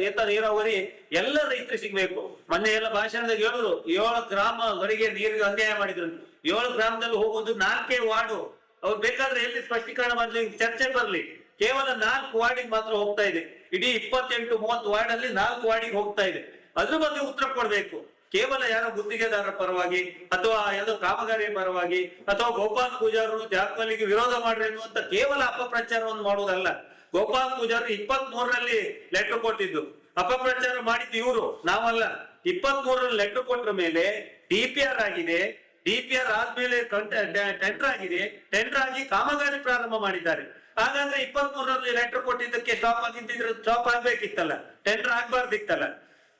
ಏತ ನೀರಾವರಿ ಎಲ್ಲ ರೈತರಿಗೆ ಸಿಗ್ಬೇಕು. ಮೊನ್ನೆ ಎಲ್ಲ ಭಾಷಣದಾಗ ಹೇಳಿದ್ರು 7 ಗ್ರಾಮಗಳಿಗೆ ನೀರಿಗೆ ಅನ್ಯಾಯ ಮಾಡಿದ್ರು. 7 ಗ್ರಾಮದಲ್ಲಿ ಹೋಗುವುದು 4 ವಾರ್ಡು. ಅವ್ರು ಬೇಕಾದ್ರೆ ಎಲ್ಲಿ ಸ್ಪಷ್ಟೀಕರಣ ಮಾಡ್ಲಿ, ಚರ್ಚೆ ಬರ್ಲಿ. ಕೇವಲ 4 ವಾರ್ಡಿಗೆ ಮಾತ್ರ ಹೋಗ್ತಾ ಇದೆ. ಇಡೀ 28-30 ವಾರ್ಡ್ ಅಲ್ಲಿ 4 ವಾರ್ಡಿಗೆ ಹೋಗ್ತಾ ಇದೆ. ಅದ್ರ ಬಗ್ಗೆ ಉತ್ತರ ಕೊಡ್ಬೇಕು. ಕೇವಲ ಯಾರೋ ಗುತ್ತಿಗೆದಾರರ ಪರವಾಗಿ ಅಥವಾ ಯಾವುದೋ ಕಾಮಗಾರಿ ಪರವಾಗಿ ಅಥವಾ ಗೋಪಾಲ್ ಪೂಜಾರರು ಜಾಗಪಾಲಿಗೆ ವಿರೋಧ ಮಾಡ್ರಿ ಎನ್ನುವಂತ ಕೇವಲ ಅಪಪ್ರಚಾರವನ್ನು ಮಾಡುವುದಲ್ಲ. ಗೋಪಾಲ್ ಪೂಜಾರಿ 23ರಲ್ಲಿ ಲೆಟರ್ ಕೊಟ್ಟಿದ್ದು, ಅಪಪ್ರಚಾರ ಮಾಡಿದ್ದು ಇವರು, ನಾವಲ್ಲ. 23ರಲ್ಲಿ ಲೆಟರ್ ಕೊಟ್ಟ ಮೇಲೆ DPR ಆಗಿದೆ, DPR ಆದ್ಮೇಲೆ ಟೆಂಡರ್ ಆಗಿದೆ, ಟೆಂಡರ್ ಆಗಿ ಕಾಮಗಾರಿ ಪ್ರಾರಂಭ ಮಾಡಿದ್ದಾರೆ. ಹಾಗಾದ್ರೆ 23ರಲ್ಲಿ ಲೆಟರ್ ಕೊಟ್ಟಿದ್ದಕ್ಕೆ ಸ್ಟಾಪ್ ಆಗಿದ್ದಿದ್ರೆ ಸ್ಟಾಪ್ ಆಗ್ಬೇಕಿತ್ತಲ್ಲ, ಟೆಂಡರ್ ಆಗ್ಬಾರ್ದಿತ್ತಲ್ಲ.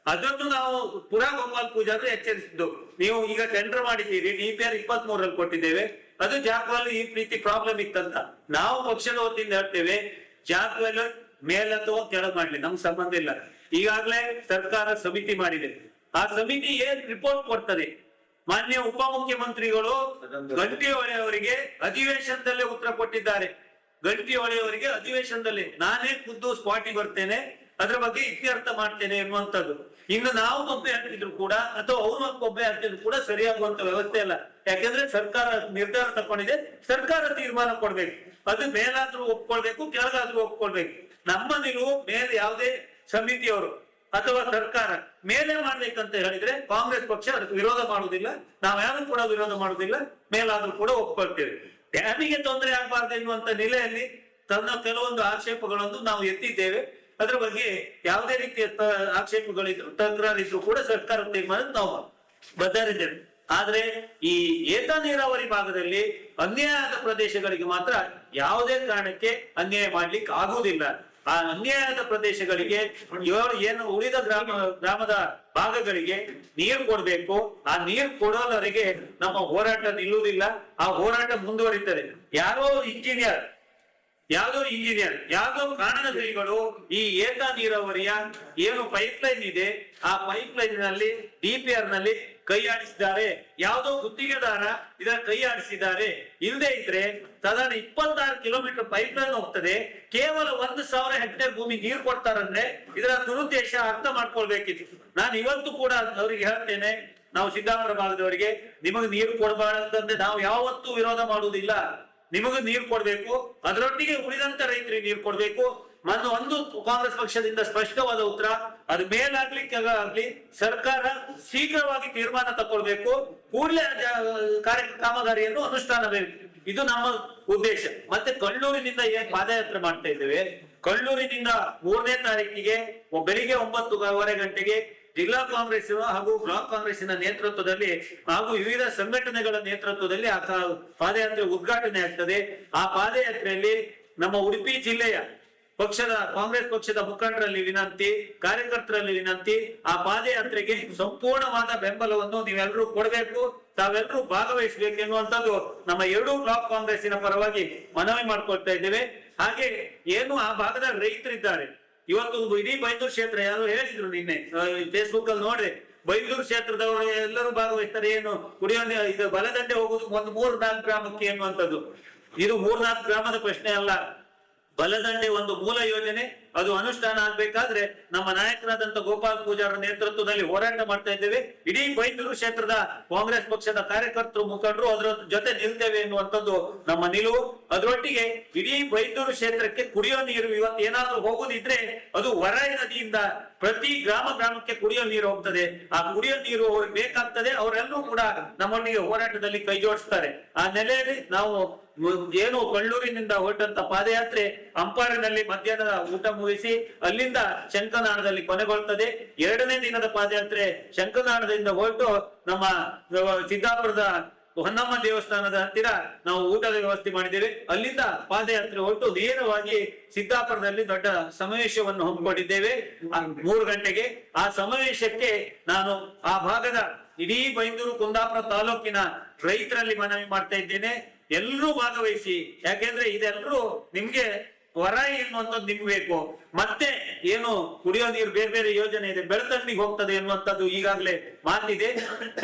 ಅದನ್ನು ನಾವು ಪುರಾ ಗೋಪಾಲ್ ಪೂಜಾರಿ ಎಚ್ಚರಿಸಿದ್ದು, ನೀವು ಈಗ ಟೆಂಡರ್ ಮಾಡಿದ್ದೀರಿ, DPR 23ರಲ್ಲಿ ಕೊಟ್ಟಿದ್ದೇವೆ, ಅದು ಜಾಗದಲ್ಲಿ ಈ ರೀತಿ ಪ್ರಾಬ್ಲಮ್ ಇತ್ತಂತ. ನಾವು ಪಕ್ಷದ ವತಿಯಿಂದ ಹೇಳ್ತೇವೆ, ಜಾಗದಲ್ಲಿ ಮೇಲ್ ಅಥವಾ ಕೆಳಗ್ ಮಾಡ್ಲಿ, ನಮ್ಗೆ ಸಂಬಂಧ ಇಲ್ಲ. ಈಗಾಗಲೇ ಸರ್ಕಾರ ಸಮಿತಿ ಮಾಡಿದೆ, ಆ ಸಮಿತಿ ಏನ್ ರಿಪೋರ್ಟ್ ಕೊಡ್ತದೆ, ಮಾನ್ಯ ಉಪಮುಖ್ಯಮಂತ್ರಿಗಳು ಗಂಟಿಹೊಳೆ ಅವರಿಗೆ ಅಧಿವೇಶನದಲ್ಲೇ ಉತ್ತರ ಕೊಟ್ಟಿದ್ದಾರೆ. ಗಂಟಿಹೊಳೆ ಅವರಿಗೆ ಅಧಿವೇಶನದಲ್ಲಿ ನಾನೇ ಖುದ್ದು ಸ್ಪಾಟಿಗೆ ಬರ್ತೇನೆ, ಅದ್ರ ಬಗ್ಗೆ ಇತ್ಯರ್ಥ ಮಾಡ್ತೇನೆ ಎನ್ನುವಂಥದ್ದು. ಇನ್ನು ನಾವು ಒಬ್ಬೆ ಹಾಕಿದ್ರು ಕೂಡ ಅಥವಾ ಅವರು ಒಬ್ಬೆ ಹಾಕಿದ್ರು ಕೂಡ ಸರಿಯಾಗುವಂತ ವ್ಯವಸ್ಥೆ ಅಲ್ಲ. ಯಾಕೆಂದ್ರೆ ಸರ್ಕಾರ ನಿರ್ಧಾರ ತಗೊಂಡಿದೆ, ಸರ್ಕಾರ ತೀರ್ಮಾನ ಕೊಡ್ಬೇಕು. ಅದು ಮೇಲಾದ್ರೂ ಒಪ್ಕೊಳ್ಬೇಕು, ಕೆಳಗಾದ್ರೂ ಒಪ್ಕೊಳ್ಬೇಕು. ನಮ್ಮ ನಿಲುವು ಮೇಲೆ ಯಾವುದೇ ಸಮಿತಿಯವರು ಅಥವಾ ಸರ್ಕಾರ ಮೇಲೆ ಮಾಡ್ಬೇಕಂತ ಹೇಳಿದ್ರೆ ಕಾಂಗ್ರೆಸ್ ಪಕ್ಷ ಅದಕ್ಕೆ ವಿರೋಧ ಮಾಡುವುದಿಲ್ಲ, ನಾವು ಯಾರು ಕೂಡ ವಿರೋಧ ಮಾಡುವುದಿಲ್ಲ, ಮೇಲಾದ್ರೂ ಕೂಡ ಒಪ್ಕೊಳ್ತೇವೆ. ಡ್ಯಾಮಿಗೆ ತೊಂದರೆ ಆಗಬಾರ್ದು ಎನ್ನುವಂತ ನೆಲೆಯಲ್ಲಿ ತನ್ನ ಕೆಲವೊಂದು ಆಕ್ಷೇಪಗಳನ್ನು ನಾವು ಎತ್ತಿದ್ದೇವೆ. ಅದ್ರ ಬಗ್ಗೆ ಯಾವುದೇ ರೀತಿಯ ಆಕ್ಷೇಪಗಳಿದ್ರು ತಕರಾರಿದ್ರು ಕೂಡ ಸರ್ಕಾರ ತೀರ್ಮಾನ ನಾವು ಬದ್ಧರಿದ್ದೇವೆ. ಆದ್ರೆ ಈ ಏತ ನೀರಾವರಿ ಭಾಗದಲ್ಲಿ ಅನ್ಯಾಯದ ಪ್ರದೇಶಗಳಿಗೆ ಮಾತ್ರ ಯಾವುದೇ ಕಾರಣಕ್ಕೆ ಅನ್ಯಾಯ ಮಾಡ್ಲಿಕ್ಕೆ ಆಗುವುದಿಲ್ಲ. ಆ ಅನ್ಯಾಯದ ಪ್ರದೇಶಗಳಿಗೆ ಏನು ಉಳಿದ ಗ್ರಾಮದ ಭಾಗಗಳಿಗೆ ನೀರು ಕೊಡ್ಬೇಕು. ಆ ನೀರು ಕೊಡೋವರೆಗೆ ನಮ್ಮ ಹೋರಾಟ ನಿಲ್ಲುವುದಿಲ್ಲ, ಆ ಹೋರಾಟ ಮುಂದುವರಿತದೆ. ಯಾವುದೋ ಕಾರಣಗಳಿಗಳು ಈ ಏತ ನೀರಾವರಿಯ ಏನು ಪೈಪ್ ಲೈನ್ ಇದೆ, ಆ ಪೈಪ್ ಲೈನ್ ನಲ್ಲಿ DPR ನಲ್ಲಿ ಕೈ ಆಡಿಸಿದ್ದಾರೆ, ಯಾವುದೋ ಗುತ್ತಿಗೆದಾರ ಇದರ ಕೈ ಆಡಿಸಿದ್ದಾರೆ. ಇಲ್ಲದೆ ಇದ್ರೆ ಸಾಧಾರಣ 26 ಕಿಲೋಮೀಟರ್ ಪೈಪ್ ಲೈನ್ ಹೋಗ್ತದೆ, ಕೇವಲ 1000 ಹೆಕ್ಟೇರ್ ಭೂಮಿ ನೀರು ಕೊಡ್ತಾರಂದ್ರೆ ಇದರ ದುರುದ್ದೇಶ ಅರ್ಥ ಮಾಡ್ಕೊಳ್ಬೇಕಿತ್ತು. ನಾನು ಇವತ್ತು ಕೂಡ ಅವರಿಗೆ ಹೇಳ್ತೇನೆ, ನಾವು ಸಿದ್ದಾಪುರ ಭಾಗದವರಿಗೆ, ನಿಮಗೆ ನೀರು ಕೊಡಬಾರ್ದಂದ್ರೆ ನಾವು ಯಾವತ್ತೂ ವಿರೋಧ ಮಾಡುವುದಿಲ್ಲ. ನಿಮಗೂ ನೀರು ಕೊಡ್ಬೇಕು, ಅದರೊಟ್ಟಿಗೆ ಉಳಿದಂತ ರೈತರಿಗೆ ನೀರು ಕೊಡ್ಬೇಕು. ಒಂದು ಕಾಂಗ್ರೆಸ್ ಪಕ್ಷದಿಂದ ಸ್ಪಷ್ಟವಾದ ಉತ್ತರ, ಅದು ಮೇಲಾಗ್ಲಿ ಕೆಳಗಾಗ್ಲಿ ಸರ್ಕಾರ ಶೀಘ್ರವಾಗಿ ತೀರ್ಮಾನ ತಗೊಳ್ಬೇಕು, ಕೂಡಲೇ ಕಾಮಗಾರಿಯನ್ನು ಅನುಷ್ಠಾನಬೇಕು. ಇದು ನಮ್ಮ ಉದ್ದೇಶ. ಮತ್ತೆ ಕಳ್ಳೂರಿನಿಂದ ಏನ್ ಪಾದಯಾತ್ರೆ ಮಾಡ್ತಾ ಇದ್ದೇವೆ, ಕಳ್ಳೂರಿನಿಂದ 3ನೇ ತಾರೀಕಿಗೆ ಬೆಳಿಗ್ಗೆ 9:15 ಗಂಟೆಗೆ ಜಿಲ್ಲಾ ಕಾಂಗ್ರೆಸ್ ಹಾಗೂ ಬ್ಲಾಕ್ ಕಾಂಗ್ರೆಸ್ಸಿನ ನೇತೃತ್ವದಲ್ಲಿ ಹಾಗೂ ವಿವಿಧ ಸಂಘಟನೆಗಳ ನೇತೃತ್ವದಲ್ಲಿ ಆ ಪಾದಯಾತ್ರೆ ಉದ್ಘಾಟನೆ ಆಗ್ತದೆ. ಆ ಪಾದಯಾತ್ರೆಯಲ್ಲಿ ನಮ್ಮ ಉಡುಪಿ ಜಿಲ್ಲೆಯ ಕಾಂಗ್ರೆಸ್ ಪಕ್ಷದ ಮುಖಂಡರಲ್ಲಿ ವಿನಂತಿ, ಕಾರ್ಯಕರ್ತರಲ್ಲಿ ವಿನಂತಿ, ಆ ಪಾದಯಾತ್ರೆಗೆ ಸಂಪೂರ್ಣವಾದ ಬೆಂಬಲವನ್ನು ನೀವೆಲ್ಲರೂ ಕೊಡಬೇಕು, ತಾವೆಲ್ಲರೂ ಭಾಗವಹಿಸಬೇಕು ಎನ್ನುವಂಥದ್ದು ನಮ್ಮ 2 ಬ್ಲಾಕ್ ಕಾಂಗ್ರೆಸ್ಸಿನ ಪರವಾಗಿ ಮನವಿ ಮಾಡ್ಕೊಳ್ತಾ ಇದ್ದೇವೆ. ಹಾಗೆ ಏನು ಆ ಭಾಗದ ರೈತರಿದ್ದಾರೆ, ಇವತ್ತು ಇಡೀ ಬೈಂದೂರು ಕ್ಷೇತ್ರ, ಯಾರು ಹೇಳಿದ್ರು ನಿನ್ನೆ ಫೇಸ್ಬುಕ್ ಅಲ್ಲಿ ನೋಡ್ರಿ, ಬೈಂದೂರು ಕ್ಷೇತ್ರದವರು ಎಲ್ಲರೂ ಭಾಗವಹಿಸ್ತಾರೆ. ಏನು ಕುಡಿಯೋ ಇದು ಬಲದಂಡೆ ಹೋಗುದು ಒಂದು 3-4 ಗ್ರಾಮಕ್ಕೆ ಎನ್ನುವಂಥದ್ದು. ಇದು 3-4 ಗ್ರಾಮದ ಪ್ರಶ್ನೆ ಅಲ್ಲ. ಬಲದಂಡೆ ಒಂದು ಮೂಲ ಯೋಜನೆ, ಅದು ಅನುಷ್ಠಾನ ಆಗ್ಬೇಕಾದ್ರೆ ನಮ್ಮ ನಾಯಕರಾದಂತ ಗೋಪಾಲ್ ಪೂಜಾರ ನೇತೃತ್ವದಲ್ಲಿ ಹೋರಾಟ ಮಾಡ್ತಾ ಇದ್ದೇವೆ. ಇಡೀ ಬೈಂದೂರು ಕ್ಷೇತ್ರದ ಕಾಂಗ್ರೆಸ್ ಪಕ್ಷದ ಕಾರ್ಯಕರ್ತರು, ಮುಖಂಡರು ಅದರ ಜೊತೆ ನಿಲ್ತೇವೆ ಎನ್ನುವಂಥದ್ದು ನಮ್ಮ ನಿಲುವು. ಅದರೊಟ್ಟಿಗೆ ಇಡೀ ಬೈಂದೂರು ಕ್ಷೇತ್ರಕ್ಕೆ ಕುಡಿಯೋ ನೀರು ಇವತ್ತು ಏನಾದ್ರೂ ಹೋಗುದಿದ್ರೆ ಅದು ವರಾಯಿ ನದಿಯಿಂದ ಪ್ರತಿ ಗ್ರಾಮಕ್ಕೆ ಕುಡಿಯೋ ನೀರು ಹೋಗ್ತದೆ. ಆ ಕುಡಿಯೋ ನೀರು ಅವ್ರಿಗೆ ಬೇಕಾಗ್ತದೆ. ಅವರೆಲ್ಲರೂ ಕೂಡ ನಮ್ಮೊಟ್ಟಿಗೆ ಹೋರಾಟದಲ್ಲಿ ಕೈ ಜೋಡಿಸ್ತಾರೆ. ಆ ನೆಲೆಯಲ್ಲಿ ನಾವು ಏನು ಕಳ್ಳೂರಿನಿಂದ ಹೊರಟಂತ ಪಾದಯಾತ್ರೆ ಅಂಪಾರಿನಲ್ಲಿ ಮಧ್ಯಾಹ್ನದ ಊಟ ಮುಗಿಸಿ ಅಲ್ಲಿಂದ ಶಂಕನಾಳದಲ್ಲಿ ಕೊನೆಗೊಳ್ತದೆ. 2ನೇ ದಿನದ ಪಾದಯಾತ್ರೆ ಶಂಕನಾಳದಿಂದ ಹೊರಟು ನಮ್ಮ ಸಿದ್ದಾಪುರದ ಹೊನ್ನಮ್ಮ ದೇವಸ್ಥಾನದ ಹತ್ತಿರ ನಾವು ಊಟದ ವ್ಯವಸ್ಥೆ ಮಾಡಿದ್ದೇವೆ. ಅಲ್ಲಿಂದ ಪಾದಯಾತ್ರೆ ಹೊರಟು ನೇರವಾಗಿ ಸಿದ್ದಾಪುರದಲ್ಲಿ ದೊಡ್ಡ ಸಮಾವೇಶವನ್ನು ಹಮ್ಮಿಕೊಂಡಿದ್ದೇವೆ 3 ಗಂಟೆಗೆ. ಆ ಸಮಾವೇಶಕ್ಕೆ ನಾನು ಆ ಭಾಗದ ಇಡೀ ಬೈಂದೂರು ಕುಂದಾಪುರ ತಾಲೂಕಿನ ರೈತರಲ್ಲಿ ಮನವಿ ಮಾಡ್ತಾ ಇದ್ದೇನೆ, ಎಲ್ಲರೂ ಭಾಗವಹಿಸಿ. ಯಾಕೆಂದ್ರೆ ಇದೆಲ್ಲರೂ ನಿಮ್ಗೆ ವರಾಯಿ ಎನ್ನುವಂಥದ್ದು ನಿಮ್ಗೆ ಬೇಕು. ಮತ್ತೆ ಏನು ಕುಡಿಯೋ ನೀರು ಬೇರೆ ಬೇರೆ ಯೋಜನೆ ಇದೆ, ಬೆಳ್ತಂಡಿಗೆ ಹೋಗ್ತದೆ ಎನ್ನುವಂಥದ್ದು ಈಗಾಗಲೇ ಮಾತಿದೆ.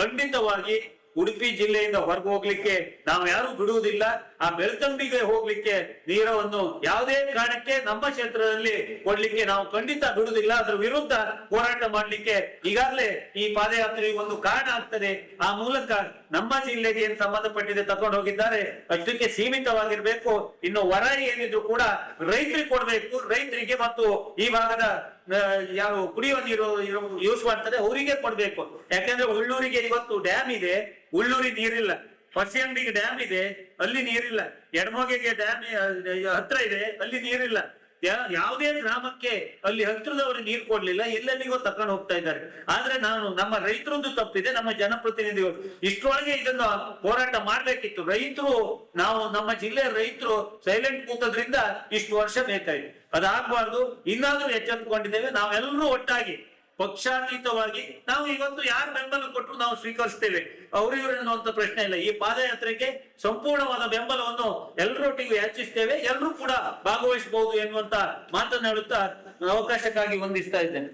ಖಂಡಿತವಾಗಿ ಉಡುಪಿ ಜಿಲ್ಲೆಯಿಂದ ಹೊರಗೆ ಹೋಗ್ಲಿಕ್ಕೆ ನಾವು ಯಾರು ಬಿಡುವುದಿಲ್ಲ. ಆ ಬೆಳ್ತಂಡಿಗೆ ಹೋಗ್ಲಿಕ್ಕೆ ನೀರವನ್ನು ಯಾವುದೇ ಕಾರಣಕ್ಕೆ ನಮ್ಮ ಕ್ಷೇತ್ರದಲ್ಲಿ ಕೊಡ್ಲಿಕ್ಕೆ ನಾವು ಖಂಡಿತ ಬಿಡುವುದಿಲ್ಲ. ಅದ್ರ ವಿರುದ್ಧ ಹೋರಾಟ ಮಾಡ್ಲಿಕ್ಕೆ ಈಗಾಗಲೇ ಈ ಪಾದಯಾತ್ರೆ ಒಂದು ಕಾರಣ ಆಗ್ತದೆ. ಆ ಮೂಲಕ ನಮ್ಮ ಜಿಲ್ಲೆಗೆ ಏನ್ ಸಂಬಂಧಪಟ್ಟಿದೆ ತಕೊಂಡು ಹೋಗಿದ್ದಾರೆ ಅಷ್ಟಕ್ಕೆ ಸೀಮಿತವಾಗಿರ್ಬೇಕು. ಇನ್ನು ವರಾಯಿ ಏನಿದ್ರು ಕೂಡ ರೈತರಿಗೆ ಕೊಡ್ಬೇಕು. ರೈತರಿಗೆ ಮತ್ತು ಈ ಭಾಗದ ಯಾವ ಕುಡಿಯುವ ನೀರು ಯೂಸ್ ಮಾಡ್ತಾರೆ ಅವರಿಗೆ ಕೊಡ್ಬೇಕು. ಯಾಕಂದ್ರೆ ಉಳ್ಳೂರಿಗೆ ಇವತ್ತು ಡ್ಯಾಮ್ ಇದೆ, ಉಳ್ಳೂರಿಗೆ ನೀರಿಲ್ಲ. ಹೊಸಂಡಿಗೆ ಡ್ಯಾಮ್ ಇದೆ, ಅಲ್ಲಿ ನೀರಿಲ್ಲ. ಎಡಮೊಗೆಗೆ ಡ್ಯಾಮ್ ಹತ್ರ ಇದೆ, ಅಲ್ಲಿ ನೀರಿಲ್ಲ. ಯಾವುದೇ ಗ್ರಾಮಕ್ಕೆ ಅಲ್ಲಿ ಹತ್ರದವರು ನೀರು ಕೊಡ್ಲಿಲ್ಲ, ಎಲ್ಲೆಲ್ಲಿಗೋ ತಕೊಂಡು ಹೋಗ್ತಾ ಇದ್ದಾರೆ. ಆದ್ರೆ ನಮ್ಮ ರೈತರದ್ದು ತಪ್ಪಿದೆ, ನಮ್ಮ ಜನಪ್ರತಿನಿಧಿಗಳು ಇಷ್ಟರೊಳಗೆ ಇದನ್ನ ಹೋರಾಟ ಮಾಡ್ಬೇಕಿತ್ತು. ರೈತರು ನಮ್ಮ ಜಿಲ್ಲೆಯ ರೈತರು ಸೈಲೆಂಟ್ ಕೂತದ್ರಿಂದ ಇಷ್ಟು ವರ್ಷ ಬೇಕಾಗಿದೆ. ಅದಾಗಬಾರ್ದು. ಇನ್ನಾದ್ರೂ ಎಚ್ಚೆತ್ತುಕೊಂಡಿದ್ದೇವೆ. ನಾವೆಲ್ಲರೂ ಒಟ್ಟಾಗಿ ಪಕ್ಷಾತೀತವಾಗಿ ನಾವು ಇವತ್ತು ಯಾರು ಬೆಂಬಲ ಕೊಟ್ಟರು ನಾವು ಸ್ವೀಕರಿಸ್ತೇವೆ. ಅವರು ಇವರು ಅನ್ನುವಂತ ಪ್ರಶ್ನೆ ಇಲ್ಲ. ಈ ಪಾದಯಾತ್ರೆಗೆ ಸಂಪೂರ್ಣವಾದ ಬೆಂಬಲವನ್ನು ಎಲ್ಲರೊಟ್ಟಿಗೂ ಯಾಚಿಸ್ತೇವೆ. ಎಲ್ಲರೂ ಕೂಡ ಭಾಗವಹಿಸಬಹುದು ಎನ್ನುವಂತ ಮಾತನಾಡುತ್ತಾ ಅವಕಾಶಕ್ಕಾಗಿ ವಂದಿಸ್ತಾ ಇದ್ದೇನೆ.